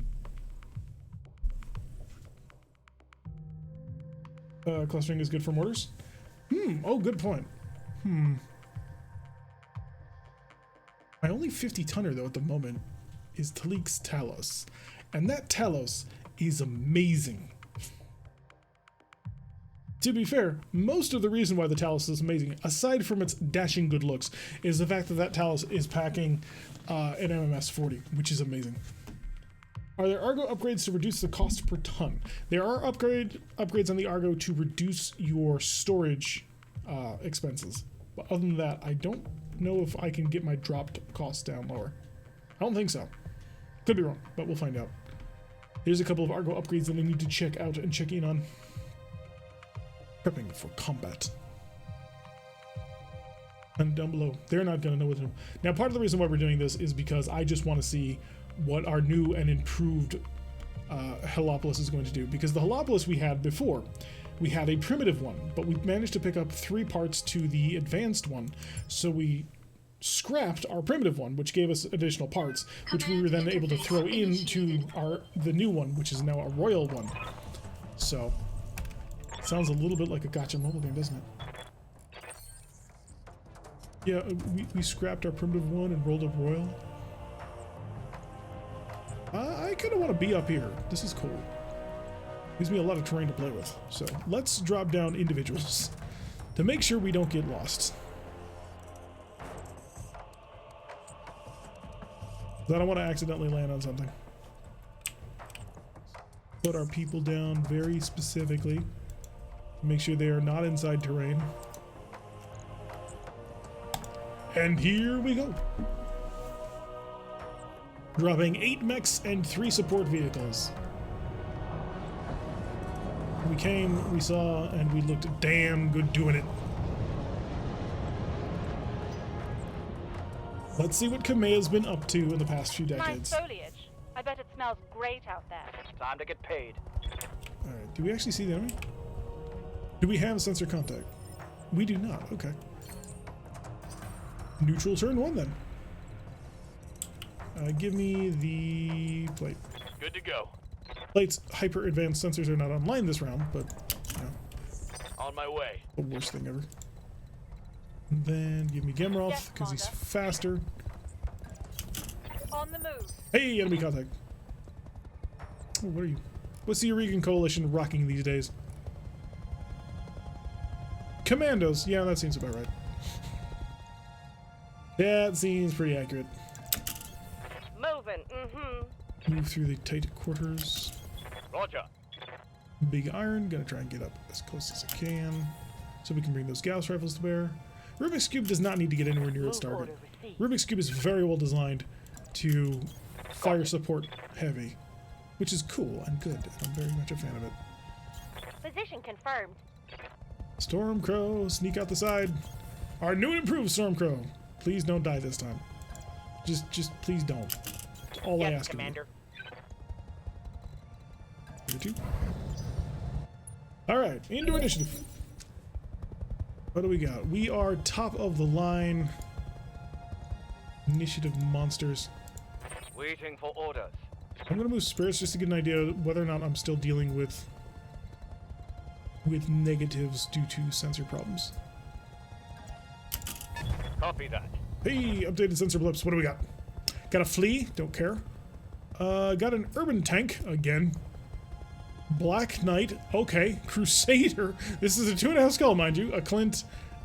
Clustering is good for mortars. Oh, good point. My only 50 tonner though at the moment is Talik's Talos, and that Talos is amazing. To be fair, most of the reason why the Talos is amazing, aside from its dashing good looks, is the fact that that Talos is packing an MMS 40, which is amazing. Are there Argo upgrades to reduce the cost per ton? There are upgrades on the Argo to reduce your storage expenses. But other than that, I don't know if I can get my dropped costs down lower. I don't think so. Could be wrong, but we'll find out. Here's a couple of Argo upgrades that I need to check out and check in on. Prepping for combat. And down below, they're not going to know what to do. Now, part of the reason why we're doing this is because I just want to see what our new and improved Helepolis is going to do. Because the Helepolis we had before, we had a primitive one, but we managed to pick up 3 parts to the advanced one. So we scrapped our primitive one, which gave us additional parts, which we were then able to throw into the new one, which is now a royal one. So, sounds a little bit like a gotcha mobile game, doesn't it? Yeah, we scrapped our primitive one and rolled up royal. I kind of want to be up here. This is cool. Gives me a lot of terrain to play with. So let's drop down individuals to make sure we don't get lost. I don't want to accidentally land on something. Put our people down very specifically. Make sure they are not inside terrain. And here we go. Dropping 8 mechs and 3 support vehicles. We came, we saw, and we looked damn good doing it. Let's see what Kameha's been up to in the past few decades. Nice foliage. I bet it smells great out there. Time to get paid. Alright, do we actually see the enemy? Do we have sensor contact? We do not, okay. Neutral turn 1 then. Give me the plate. Good to go. Plate's hyper advanced sensors are not online this round, but you know, On my way. the worst thing ever. And then give me Gemroth, Yes, because he's Commander. faster. On the move. Hey, enemy contact. Oh, what are you? What's the Eurasian Coalition rocking these days? Commandos. Yeah, that seems about right. That seems pretty accurate. Moving. Move through the tight quarters. Roger. Big iron. Gonna try and get up as close as I can, so we can bring those Gauss rifles to bear. Rubik's Cube does not need to get anywhere near its target. Rubik's Cube is very well designed to fire support heavy, which is cool and good. I'm very much a fan of it. Position confirmed. Stormcrow, sneak out the side. Our new and improved Stormcrow. Please don't die this time. Just please don't. That's all I ask of you. Number 2. All right, into initiative. What do we got? We are top of the line. Initiative monsters. Waiting for orders. I'm gonna move spirits just to get an idea whether or not I'm still dealing with negatives due to sensor problems. Copy that. Hey, updated sensor blips. What do we got? Got a flea. Don't care. Got an urban tank again. Black Knight. Okay. Crusader. This is a 2.5 skull, mind you. A Clint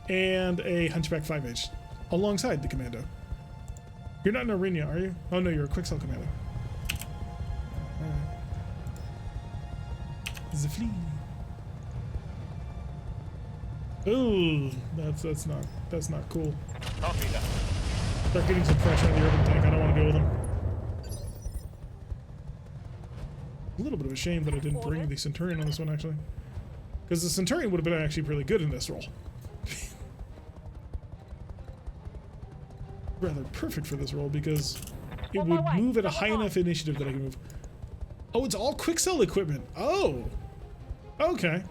and a Hunchback 5H alongside the commando. You're not an Arena, are you? Oh no, you're a Quicksell commando. Alright. The flea. Ooh, that's not cool. Copy that. Start getting some pressure on the urban tank. I don't want to deal with him. A little bit of a shame that I didn't bring the Centurion on this one, actually. Because the Centurion would have been actually really good in this role. Rather perfect for this role because it would move at a high enough initiative that I can move. Oh, it's all Quicksell equipment. Oh. Okay.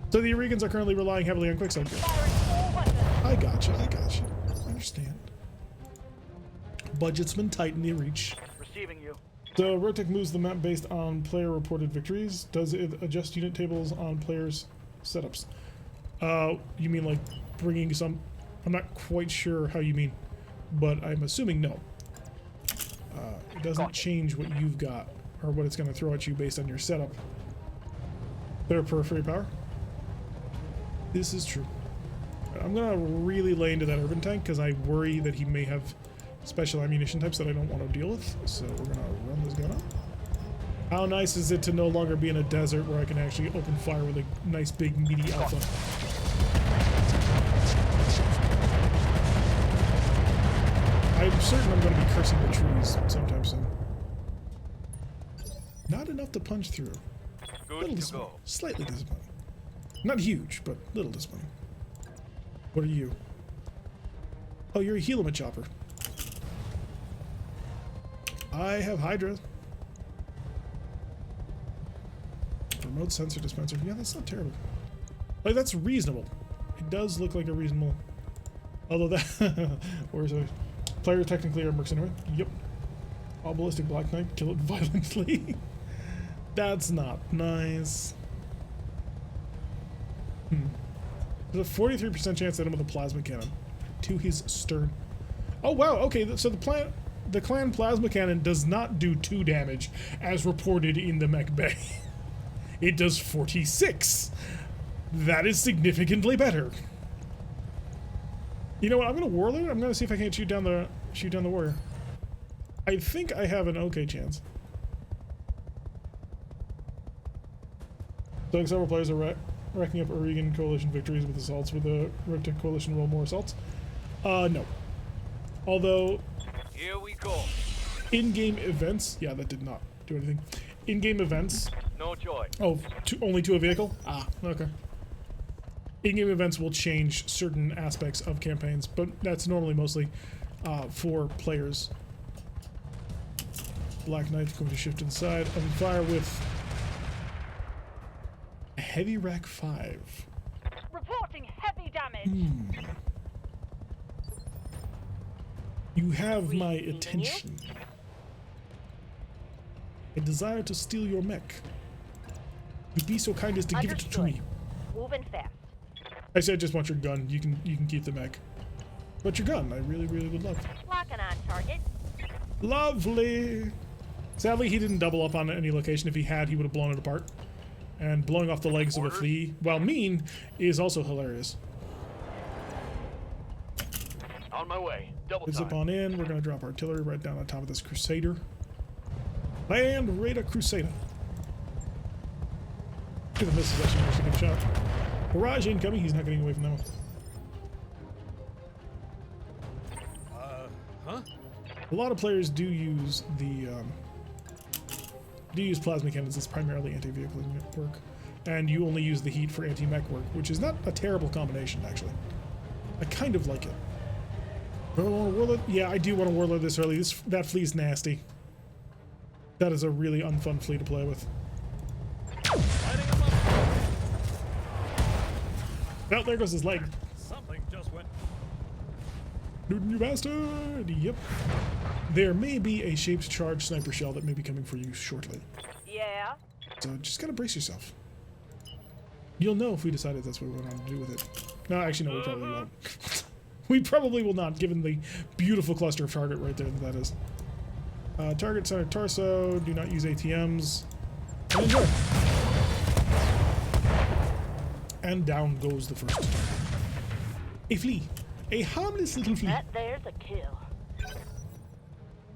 So the Eurasians are currently relying heavily on Quicksell gear. I gotcha. I understand. Budget's been tight in the reach. Receiving you. So RogueTech moves the map based on player reported victories. Does it adjust unit tables on players' setups? You mean like bringing some... I'm not quite sure how you mean, but I'm assuming no. It doesn't change what you've got or what it's going to throw at you based on your setup. Better periphery power. This is true. I'm going to really lay into that urban tank because I worry that he may have special ammunition types that I don't want to deal with. So we're going to run this gun up. How nice is it to no longer be in a desert where I can actually open fire with a nice big meaty alpha? I'm certain I'm going to be cursing the trees sometime soon. Not enough to punch through. Little disappointing. Slightly disappointing. Not huge, but little disappointing. What are you? Oh, you're a Helmet chopper. I have Hydra. Remote sensor dispenser. Yeah, that's not terrible. Like, that's reasonable. It does look like a reasonable Although that, or is a player technically are mercs anyway? Yep. All ballistic black knight, kill it violently. That's not nice. There's a 43% chance to hit him with a plasma cannon to his stern. Oh wow, okay, so the clan plasma cannon does not do 2 damage as reported in the mech bay. It does 46. That is significantly better. You know what? I'm gonna warlord. I'm gonna see if I can't shoot down the warrior. I think I have an okay chance. So several players are racking up Oregon Coalition victories with assaults. With the RogueTech Coalition roll more assaults? No. Although, Here we go. in-game events, yeah, that did not do anything. In-game events. No joy. Oh, only to a vehicle? Ah, okay. In-game events will change certain aspects of campaigns, but that's normally mostly for players. Black Knight going to shift to the side. Open fire with Heavy Rack 5. Reporting heavy damage. You have my attention. I desire to steal your mech. Would be so kind as to give it to me. Moving fast. I said I just want your gun. You can keep the mech. But your gun, I really would love. Locking on target. Lovely. Sadly, he didn't double up on any location. If he had, he would have blown it apart. And blowing off the legs of a flea, while mean, is also hilarious. On my way. Double Zip time. on in. We're going to drop artillery right down on top of this Crusader. Land Raider Crusader. Give him this is actually a good shot. Barrage incoming. He's not getting away from that one. Huh? A lot of players do use the plasma cannons as primarily anti-vehicle work, and you only use the heat for anti-mech work, which is not a terrible combination actually. I kind of like it. Do I want to warlord? Yeah, I do want to warlord this early. That flea's nasty. That is a really unfun flea to play with. Well, there goes his leg. Something just went. Newton, you bastard! Yep. There may be a shaped charge sniper shell that may be coming for you shortly. Yeah. So just gotta brace yourself. You'll know if we decided that's what we want to do with it. No, actually, no, we probably won't. We probably will not, given the beautiful cluster of target right there that is. Target center torso, do not use ATMs. And enjoy. And down goes the first target. A flea. A harmless little flea. That there's a kill.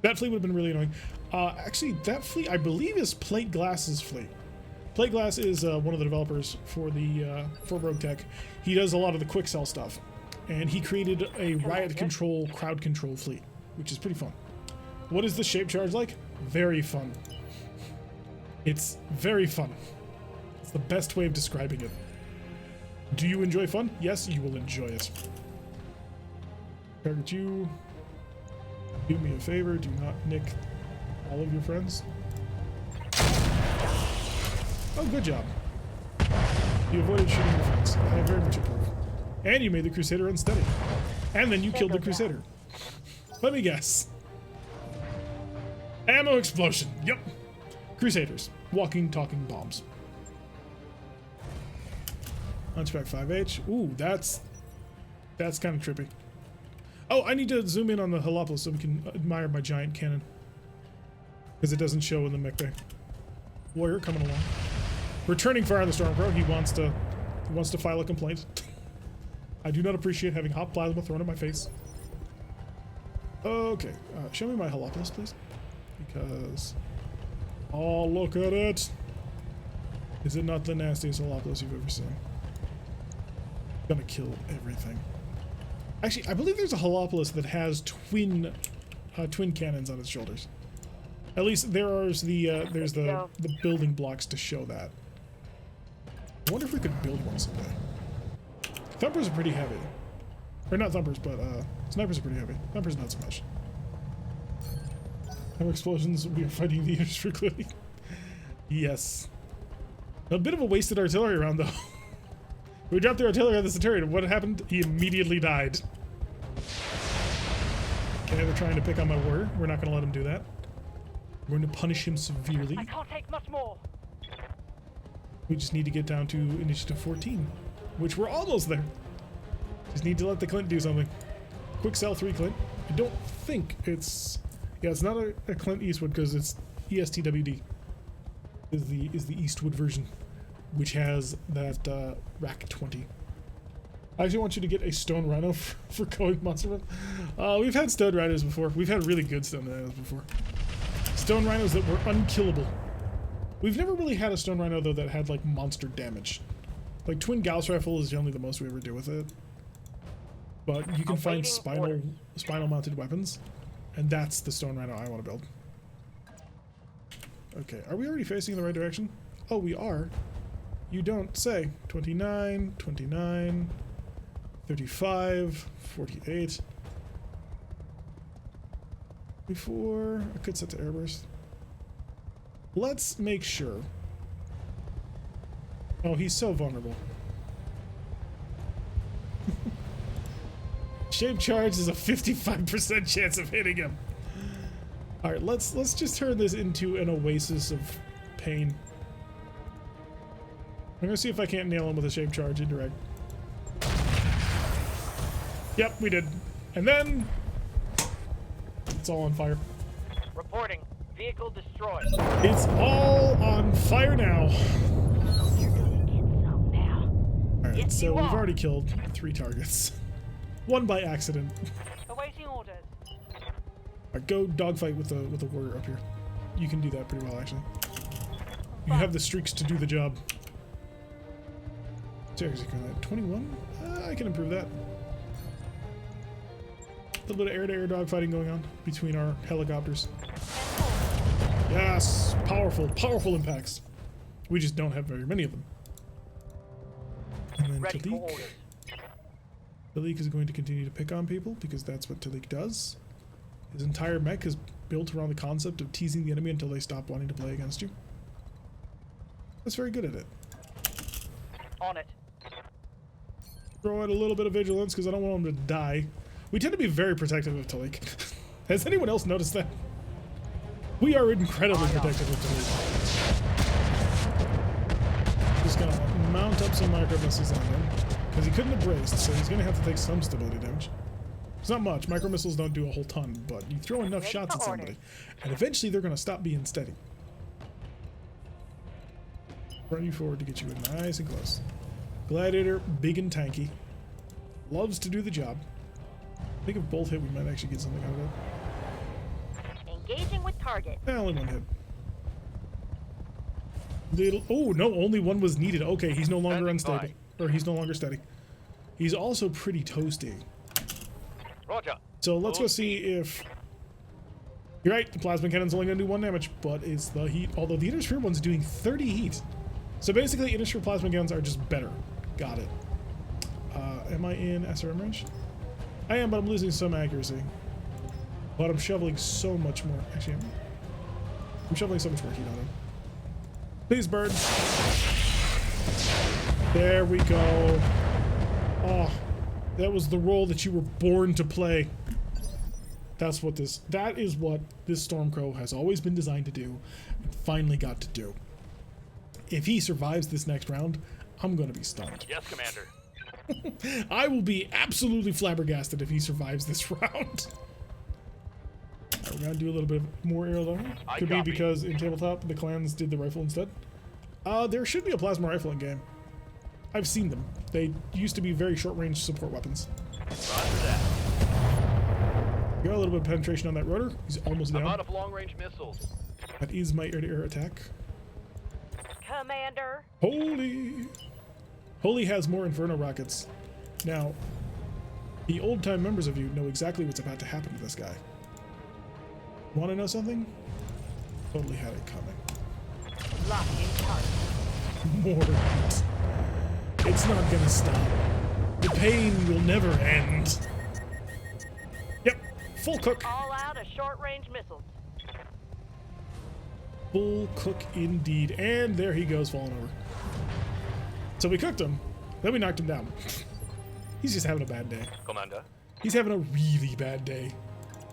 That flea would have been really annoying. Actually, that flea, I believe, is Plate Glass's flea. Plate Glass is one of the developers for RogueTech. He does a lot of the quick sell stuff, and he created a riot control, crowd control fleet, which is pretty fun. What is the shape charge like? Very fun. It's very fun. It's the best way of describing it. Do you enjoy fun? Yes, you will enjoy it. Target you. Do me a favor, do not nick all of your friends. Oh, good job. You avoided shooting your friends. I very much approve. And you made the Crusader unsteady. And then you killed the Crusader. Let me guess. Ammo explosion. Yep. Crusaders. Walking, talking bombs. Hunchback 5H. Ooh, that's kind of trippy. Oh, I need to zoom in on the Helepolis so we can admire my giant cannon. Because it doesn't show in the mech bay. Warrior coming along. Returning fire on the Stormcrow. He wants to file a complaint. I do not appreciate having hot plasma thrown in my face. Okay, show me my Helepolis, please. Because... oh, look at it! Is it not the nastiest Helepolis you've ever seen? Gonna kill everything. Actually, I believe there's a Helepolis that has twin cannons on its shoulders. At least there's the building blocks to show that. I wonder if we could build one someday. Thumpers are pretty heavy. Or not thumpers, but snipers are pretty heavy. Thumpers not so much. No explosions, we are fighting the units for clearly. Yes. A bit of a wasted artillery round though. We dropped the artillery on the Centurion. What happened? He immediately died. Okay, they're trying to pick on my warrior. We're not going to let him do that. We're going to punish him severely. I can't take much more. We just need to get down to initiative 14, which we're almost there. Just need to let the Clint do something. Quick sell 3 Clint. I don't think it's... Yeah, it's not a Clint Eastwood because it's ESTWD. Is the Eastwood version, which has that rack 20. I actually want you to get a stone rhino for going monster run. We've had stone rhinos before. We've had really good stone rhinos before. Stone rhinos that were unkillable. We've never really had a stone rhino though that had like monster damage. Like twin Gauss rifle is generally the most we ever do with it. But you can find spinal mounted weapons, and that's the stone rhino I want to build. Okay, are we already facing in the right direction? Oh, we are. You don't say. 29, 29, 35, 48. Before I could set to airburst. Let's make sure. Oh, he's so vulnerable. Shape charge is a 55% chance of hitting him. All right, let's just turn this into an oasis of pain. I'm gonna see if I can't nail him with a shape charge indirect. Yep, we did. And then it's all on fire. Reporting. Vehicle destroyed. It's all on fire now. You're gonna get some now. All right, Yes, so you we've are. already killed 3 targets. 1 by accident. Awaiting orders. Alright, go dogfight with the warrior up here. You can do that pretty well, actually. You have the streaks to do the job. Seriously, 21? I can improve that. A little bit of air-to-air dogfighting going on between our helicopters. Yes! Powerful, powerful impacts. We just don't have very many of them. And then Ready for Talik. orders. Talik is going to continue to pick on people because that's what Talik does. His entire mech is built around the concept of teasing the enemy until they stop wanting to play against you. That's very good at it. On it. Throw out a little bit of vigilance because I don't want him to die. We tend to be very protective of Talik. Has anyone else noticed that? We are incredibly protective of Talik. Just gonna mount up some micro missiles on him because he couldn't have braced, so he's gonna have to take some stability damage. It's not much. Micro missiles don't do a whole ton, but you throw enough shots at somebody, and eventually they're gonna stop being steady. Run you forward to get you in nice and close. Gladiator, big and tanky, loves to do the job. I think if both hit, we might actually get something out of it. Engaging with target. Only 1 hit. Little. Oh no, only 1 was needed. Okay, he's no longer unstable, or he's no longer steady. He's also pretty toasty. Roger. So let's go see if. You're right. The plasma cannon's only going to do 1 damage, but it's the heat. Although the Inner Sphere one's doing 30 heat. So basically, Inner Sphere plasma cannons are just better. Got it. Am I in SRM range? I am, but I'm losing some accuracy. But I'm shoveling so much more. Actually, I'm shoveling so much more heat on him. Please, bird. There we go. Oh, that was the role that you were born to play. That is what this Stormcrow has always been designed to do, and finally got to do. If he survives this next round, I'm gonna be stunned. Yes, Commander. I will be absolutely flabbergasted if he survives this round. We're gonna do a little bit more aerial though. Could be because in tabletop the clans did the rifle instead. There should be a plasma rifle in game. I've seen them. They used to be very short-range support weapons. Roger that. Got a little bit of penetration on that rotor. He's almost down. I'm out of long-range missiles. That is my air-to-air attack. Commander. Holy has more Inferno rockets. Now, the old-time members of you know exactly what's about to happen to this guy. Want to know something? Totally had it coming. Lock in target. More heat. It's not gonna stop. The pain will never end. Yep, full cook. All out of short-range missiles. Full cook indeed. And there he goes, falling over. So we cooked him, then we knocked him down. He's just having a bad day. Commander. He's having a really bad day.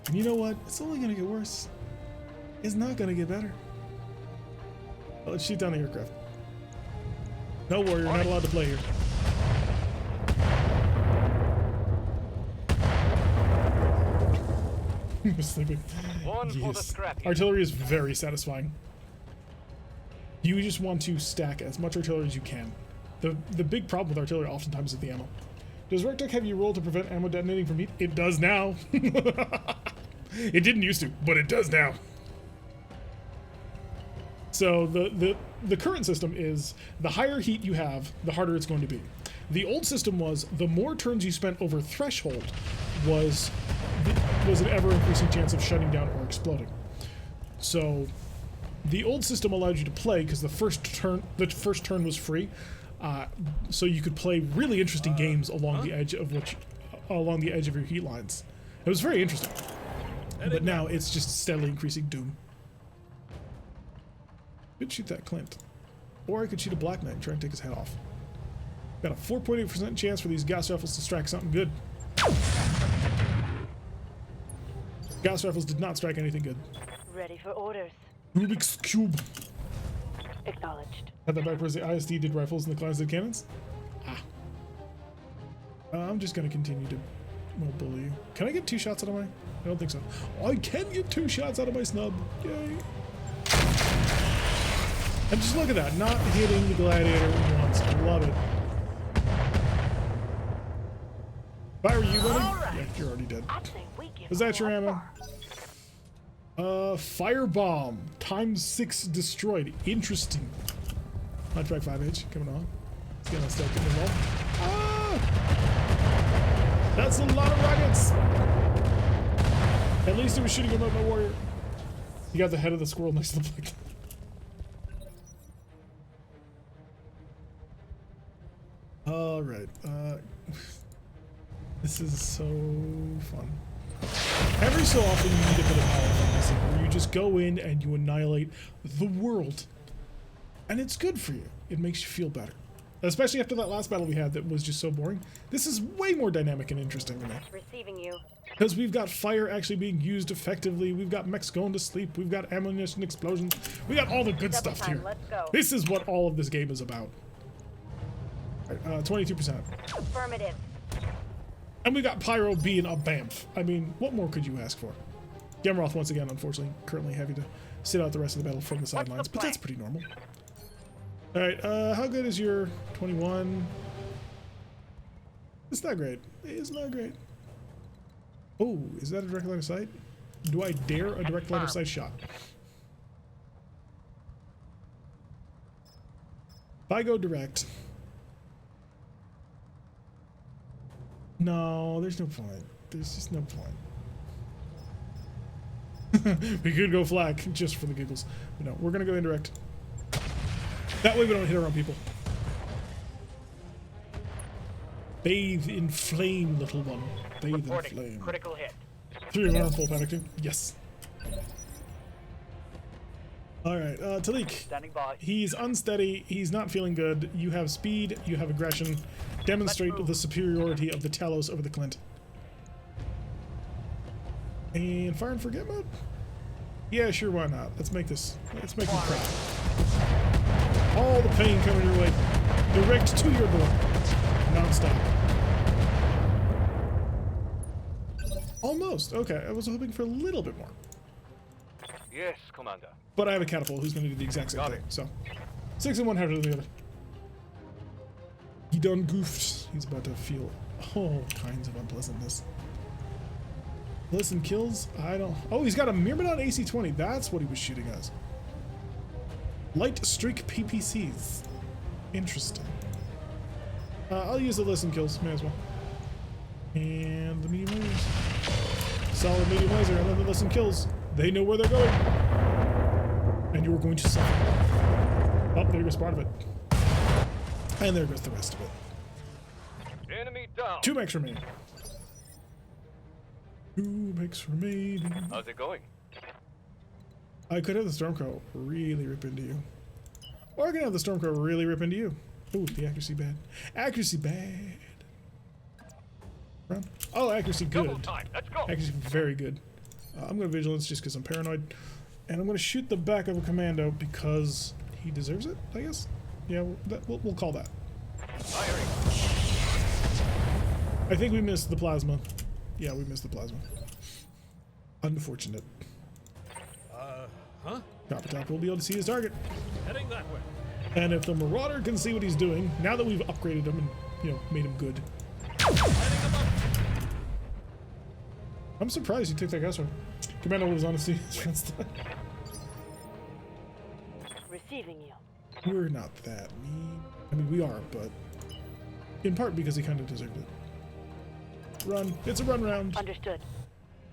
And you know what? It's only gonna get worse. It's not gonna get better. Well, let's shoot down the aircraft. No warrior, not allowed to play here. Sleeping. One for the Yes. scrap heap. Artillery is very satisfying. You just want to stack as much artillery as you can. The big problem with artillery oftentimes is the ammo. Does RogueTech have you roll to prevent ammo detonating from heat? It does now. It didn't used to, but it does now. So the current system is the higher heat you have, the harder it's going to be. The old system was the more turns you spent over threshold was an ever-increasing chance of shutting down or exploding. So the old system allowed you to play because the first turn was free, so you could play really interesting games along the edge of your heat lines. It was very interesting. But now it's just steadily increasing doom. Could shoot that Clint, or I could shoot a Black Knight and try and take his head off. Got a 4.8% chance for these gas rifles to strike something good. Gas rifles did not strike anything good. Ready for orders. Rubik's Cube. Acknowledged. Had that backwards. The ISD did rifles and the clans did cannons. I'm just gonna continue to bully you. Can I get 2 shots out of my? I don't think so. Oh, I can get 2 shots out of my snub. Yay! And just look at that, not hitting the gladiator once. I love it. If I were you, buddy, yeah, you're already dead. I'd say we give Is that your them ammo? Firebomb ×6 destroyed. Interesting. Hunchback 5H coming on. It's gonna start getting involved. Ah! That's a lot of rockets. At least it was shooting him at my warrior. You got the head of the squirrel next to the plate. All right. This is so fun. Every so often you need a bit of power fantasy where you just go in and you annihilate the world. And it's good for you. It makes you feel better. Especially after that last battle we had that was just so boring. This is way more dynamic and interesting than that. Receiving you. Because we've got fire actually being used effectively. We've got mechs going to sleep. We've got ammunition explosions. We got all the good Double stuff time, here. let's go. This is what all of this game is about. 22%. Affirmative. And we got Pyro being a BAMF. I mean, what more could you ask for? Gemroth, once again, unfortunately, currently having to sit out the rest of the battle from the sidelines, but that's pretty normal. Alright, how good is your 21? It's not great. It's not great. Oh, is that a direct line of sight? Do I dare a direct line of sight shot? If I go direct... No, there's no point. There's just no point. We could go flak just for the giggles. But no, we're gonna go indirect. That way we don't hit our own people. Bathe in flame, little one. Bathe in Reporting. flame. Critical hit. 3 alarm full panicking. Yes. Alright, Talik. Standing by. He's unsteady. He's not feeling good. You have speed. You have aggression. Demonstrate the superiority of the Talos over the Clint. And fire and forget mode? Yeah, sure, why not? Let's make this. Let's make him cry. All the pain coming your way. Direct to your door. Non-stop. Almost. Okay, I was hoping for a little bit more. Yes, Commander. But I have a catapult who's going to do the exact same Got thing. it. So, 6 in one, half of the other. He done goofed. He's about to feel all kinds of unpleasantness. Listen, kills? I don't... Oh, he's got a Myrmidon AC-20. That's what he was shooting as. Light streak PPCs. Interesting. I'll use the listen kills. May as well. And the medium lasers. Solid medium laser. And then the listen kills. They know where they're going. And you are going to suffer. Oh, there goes part of it. And there goes the rest of it. Enemy down. 2 mechs remaining. 2 mechs remaining. How's it going? I could have the Stormcrow really rip into you. Or I could have the Stormcrow really rip into you. Ooh, the accuracy bad. Accuracy bad. Run. Oh, accuracy Double good. time. Let's go. Accuracy very good. I'm going to vigilance just because I'm paranoid. And I'm going to shoot the back of a commando because he deserves it, I guess. Yeah, we'll call that. Firing. I think we missed the plasma. Yeah, we missed the plasma. Unfortunate. Huh? Copper Top will be able to see his target. Heading that way. And if the Marauder can see what he's doing, now that we've upgraded him and, you know, made him good. Heading above. I'm surprised he took that gas one. Commando was on to see his friends die. Receiving you. We're not that mean. I mean, we are, but in part because he kind of deserved it. Run. It's a run round. Understood.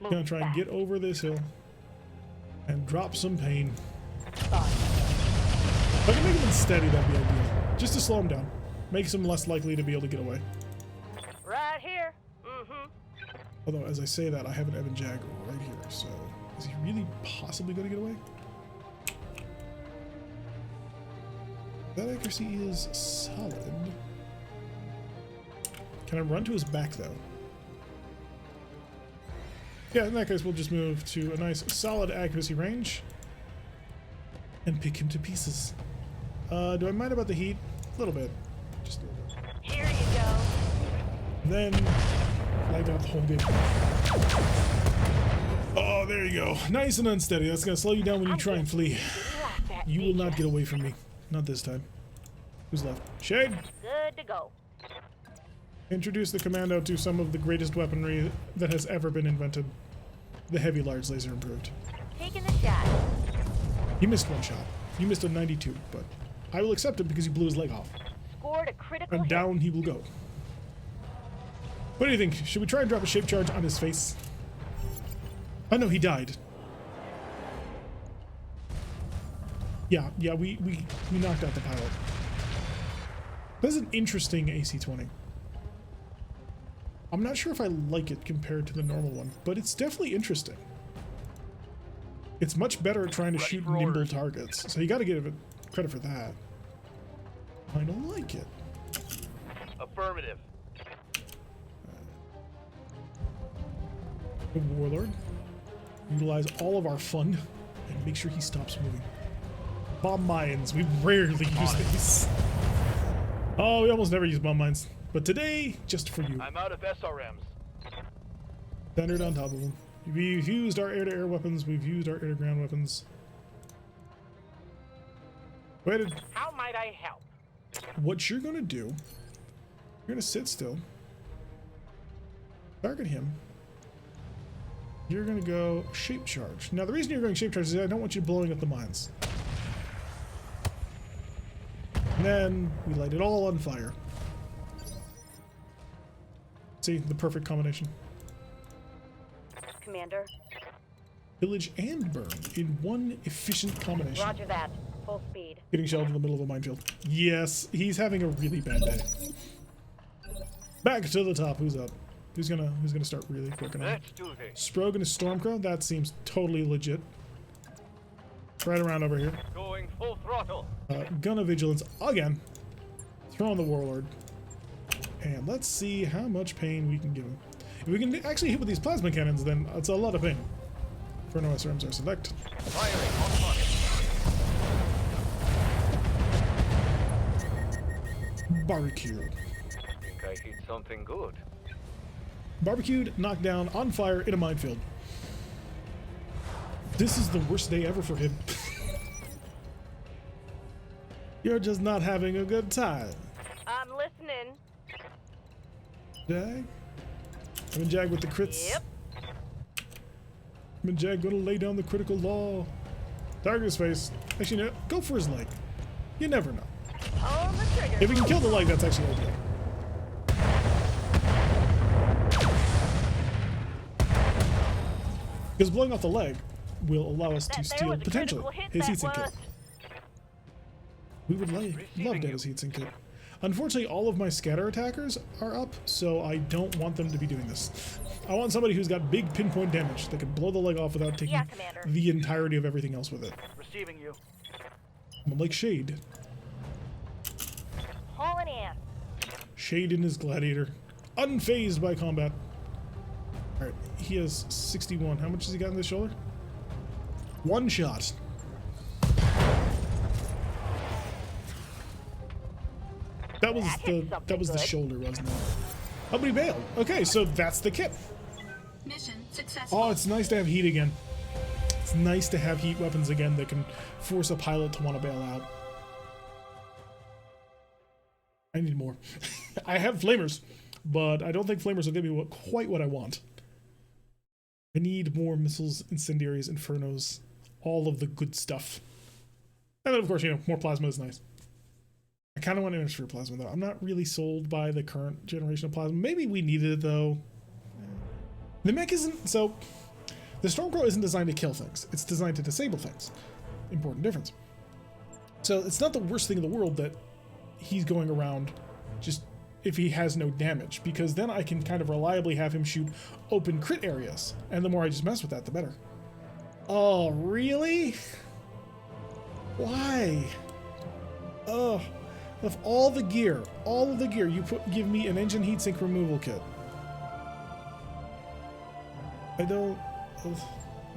Move Gonna try and fast. get over this hill and drop some pain. Spot. If I can make him unsteady, that'd be ideal. Just to slow him down. Makes him less likely to be able to get away. Right here. Mm-hmm. Although, as I say that, I have an Evan Jag right here, so is he really possibly going to get away? That accuracy is solid. Can I run to his back, though? Yeah, in that case, we'll just move to a nice, solid accuracy range and pick him to pieces. Do I mind about the heat? A little bit. Just a little bit. Here you go. Then flag out the whole game. Oh, there you go. Nice and unsteady. That's gonna slow you down when you try and flee. You will not get away from me. Not this time. Who's left? Shade! Good to go. Introduce the commando to some of the greatest weaponry that has ever been invented. The heavy large laser improved. Taking the shot. He missed one shot. You missed a 92, but I will accept it because you blew his leg off. Scored a critical And hit. down he will go. What do you think? Should we try and drop a shape charge on his face? Oh no, he died. Yeah, we knocked out the pilot. That's an interesting AC-20. I'm not sure if I like it compared to the normal one, but it's definitely interesting. It's much better at trying to shoot nimble targets, so you gotta give it credit for that. I don't like it. Affirmative. The Warlord. Utilize all of our fun and make sure he stops moving. Bomb mines. We rarely use these. Oh, we almost never use bomb mines. But today, just for you. I'm out of SRMs. Centered on top of them. We've used our air-to-air weapons. We've used our air-to-ground weapons. Waited. How might I help? What you're gonna do, you're gonna sit still. Target him. You're gonna go shape charge. Now the reason you're going shape charge is I don't want you blowing up the mines. And then we light it all on fire. See, the perfect combination. Commander. Pillage and burn in one efficient combination. Roger that. Full speed. Getting shelled in the middle of a minefield. Yes, he's having a really bad day. Back to the top. Who's up? Who's gonna start really quick? Let's do this. Sprog and a Stormcrow? That seems totally legit. Right around over here. Going full throttle. Gun of Vigilance again. Throw on the Warlord. And let's see how much pain we can give him. If we can actually hit with these plasma cannons, then it's a lot of pain. Inferno SRMs are select. Firing on target. Barbecue. Think I hit something good. Barbecued, knocked down, on fire, in a minefield. This is the worst day ever for him. You're just not having a good time. I'm listening. Jag? I'm in Jag with the crits. Yep. I'm in Jag gonna lay down the critical law. Target his face. Actually, no, go for his leg. You never know. On the trigger. If we can kill the leg, that's actually okay. Because blowing off the leg will allow us to steal potentially his heatsink kit. We would love to have his heatsink kit. Unfortunately, all of my scatter attackers are up, so I don't want them to be doing this. I want somebody who's got big pinpoint damage that can blow the leg off without taking the entirety of everything else with it. Receiving you. Someone like Shade. Hauling in. Shade in his gladiator. Unfazed by combat. Alright, he has 61. How much has he got in the shoulder? One shot. That was the shoulder, wasn't it? Oh, but he bailed. Okay, so that's the kit. Mission successful. Oh, it's nice to have heat again. It's nice to have heat weapons again that can force a pilot to want to bail out. I need more. I have flamers, but I don't think flamers will give me quite what I want. I need more missiles, incendiaries, infernos, all of the good stuff. And then, of course, you know, more plasma is nice. I kind of want Hemisphere plasma, though. I'm not really sold by the current generation of plasma. Maybe we needed it, though. The mech isn't... So, the Stormcrow isn't designed to kill things. It's designed to disable things. Important difference. So, it's not the worst thing in the world that he's going around just if he has no damage, because then I can kind of reliably have him shoot open crit areas. And the more I just mess with that, the better. Oh, really? Why? Oh... Of all the gear, you give me an engine heatsink removal kit. I don't...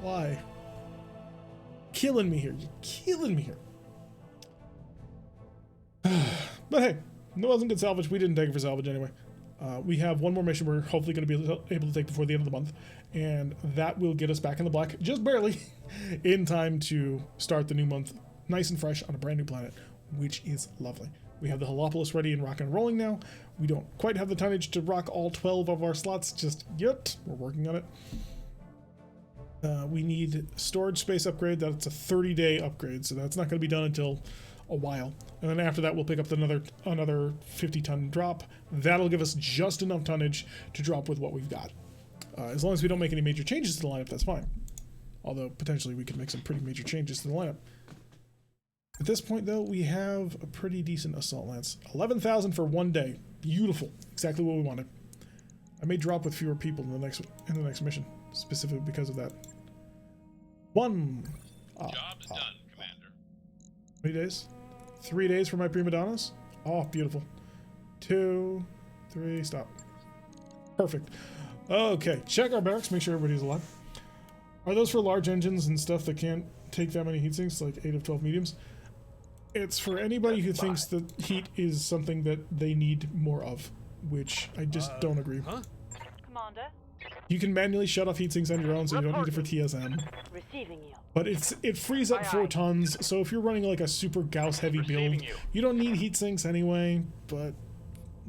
why? Killing me here. You're killing me here. But hey, it wasn't good salvage. We didn't take it for salvage anyway. We have one more mission we're hopefully going to be able to take before the end of the month. And that will get us back in the black, just barely, in time to start the new month nice and fresh on a brand new planet, which is lovely. We have the Helepolis ready and rock and rolling now. We don't quite have the tonnage to rock all 12 of our slots just yet. We're working on it. We need storage space upgrade. That's a 30-day upgrade, so that's not going to be done until a while. And then after that, we'll pick up another 50-ton drop. That'll give us just enough tonnage to drop with what we've got. As long as we don't make any major changes to the lineup, that's fine. Although, potentially, we could make some pretty major changes to the lineup. At this point, though, we have a pretty decent assault lance. 11,000 for 1 day. Beautiful. Exactly what we wanted. I may drop with fewer people in the next mission, specifically because of that. Job's done, Commander. 3 days? 3 days for my prima donnas? Oh, beautiful. 2, 3, stop. Perfect. Okay, check our barracks, make sure everybody's alive. Are those for large engines and stuff that can't take that many heat sinks, like 8 of 12 mediums? It's for anybody who thinks that heat is something that they need more of, which I just don't agree. Commander, You can manually shut off heat sinks on your own, so you don't need it for TSM. receiving you. But it frees up 4 tons, so if you're running like a super Gauss heavy build, you don't need heat sinks anyway, but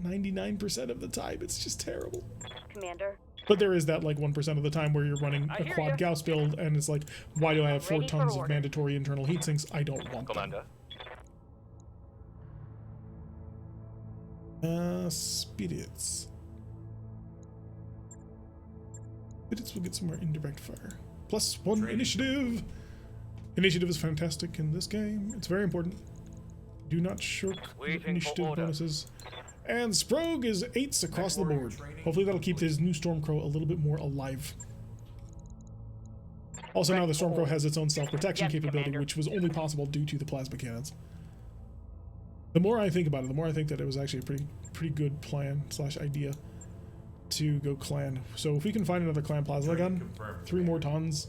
99% of the time it's just terrible. Commander, But there is that like 1% of the time where you're running a quad Gauss build and it's like, why do I have 4 Ready for tons of order. mandatory internal heat sinks? I don't want them. Commander. Spirits. Spirits will get some more indirect fire. +1 initiative! Initiative is fantastic in this game. It's very important. Do not shirk Waiting for initiative order. bonuses. And Sprog is 8s across the board. Hopefully that'll keep his new Stormcrow a little bit more alive. Also now the Stormcrow has its own self-protection Yes, capability, Commander. which was only possible due to the plasma cannons. The more I think about it, the more I think that it was actually a pretty good plan / idea to go clan. So if we can find another clan plasma gun, 3 more tons,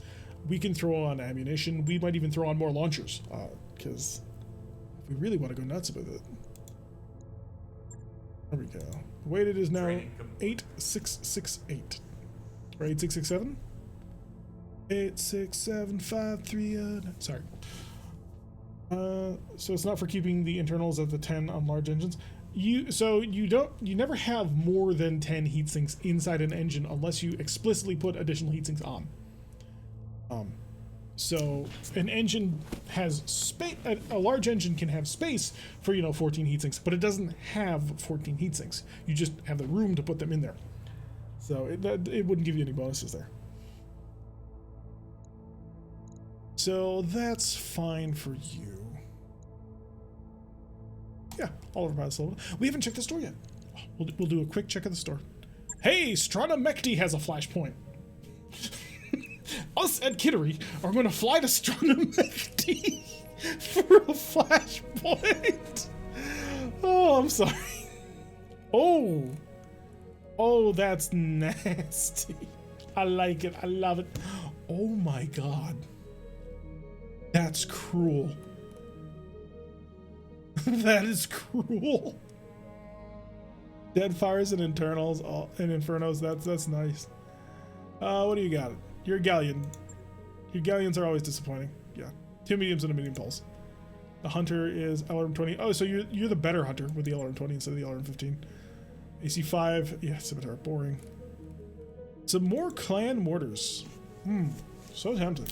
we can throw on ammunition. We might even throw on more launchers, because we really want to go nuts with it. There we go. The weight it is now 8668. Or 8667? 86753. Sorry. So it's not for keeping the internals at the 10 on large engines. You never have more than 10 heat sinks inside an engine unless you explicitly put additional heat sinks on. So an engine has space. A large engine can have space for 14 heat sinks, but it doesn't have 14 heat sinks. You just have the room to put them in there. So it wouldn't give you any bonuses there. So that's fine for you. Yeah, all of our pilots level. We haven't checked the store yet. We'll do a quick check of the store. Hey, Strana has a flashpoint. Us at Kittery are going to fly to Strana for a flashpoint. Oh, I'm sorry. Oh, that's nasty. I like it. I love it. Oh my god. That's cruel. That is cruel. Deadfires and internals and infernos. That's nice. What do you got? Your galleon. Your galleons are always disappointing. Yeah, 2 mediums and a medium pulse. The hunter is LRM 20. Oh, so you're the better hunter with the LRM 20 instead of the LRM 15. AC 5. Yeah, scimitar. Boring. Some more clan mortars. So tempted.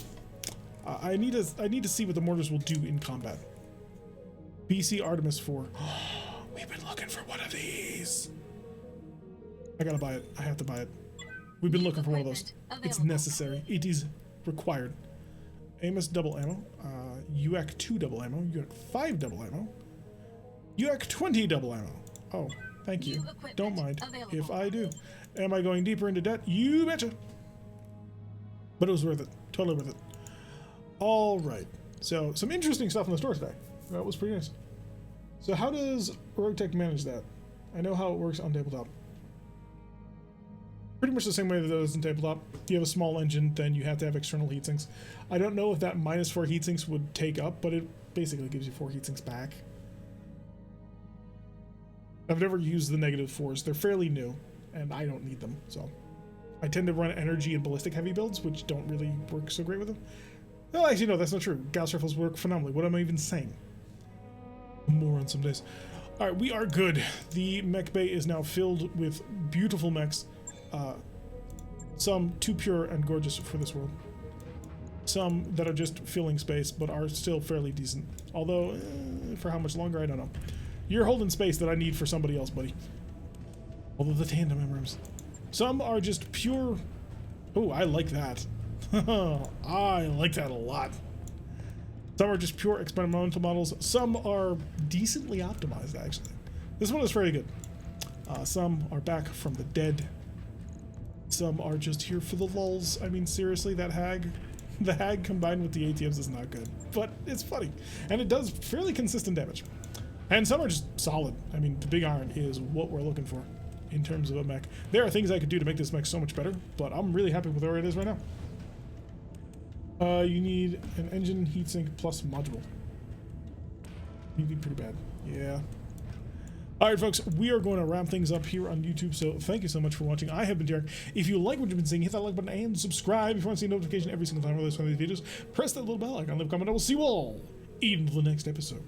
I need to see what the mortars will do in combat. BC Artemis 4. We've been looking for one of these. I gotta buy it. I have to buy it. We've been looking for one of those. It's necessary. It is required. Amos double ammo. UAC 2 double ammo. UAC 5 double ammo. UAC 20 double ammo. Oh, thank you. Don't mind if I do. Am I going deeper into debt? You betcha. But it was worth it. Totally worth it. All right. So some interesting stuff in the store today. That was pretty nice. So how does RogueTech manage that? I know how it works on tabletop. Pretty much the same way that it does in tabletop. You have a small engine, then you have to have external heatsinks. I don't know if that -4 heatsinks would take up, but it basically gives you 4 heatsinks back. I've never used the -4s. They're fairly new, and I don't need them, so. I tend to run energy and ballistic heavy builds, which don't really work so great with them. Well, actually, no, that's not true. Gauss rifles work phenomenally. What am I even saying? More on some days. All right, we are good. The mech bay is now filled with beautiful mechs. Some too pure and gorgeous for this world. Some that are just filling space, but are still fairly decent. Although, for how much longer, I don't know. You're holding space that I need for somebody else, buddy. Although the tandem emblems. Some are just pure... Oh, I like that. I like that a lot. Some are just pure experimental models. Some are decently optimized, actually. This one is very good. Some are back from the dead. Some are just here for the lulz. I mean, seriously, that hag... The hag combined with the ATMs is not good. But it's funny. And it does fairly consistent damage. And some are just solid. I mean, the big iron is what we're looking for in terms of a mech. There are things I could do to make this mech so much better, but I'm really happy with where it is right now. You need an engine, heatsink, plus module. You need pretty bad. Yeah. Alright, folks, we are going to wrap things up here on YouTube, so thank you so much for watching. I have been Derek. If you like what you've been seeing, hit that like button and subscribe if you want to see a notification every single time we release one of these videos. Press that little bell icon, leave a comment, and we'll see you all in the next episode.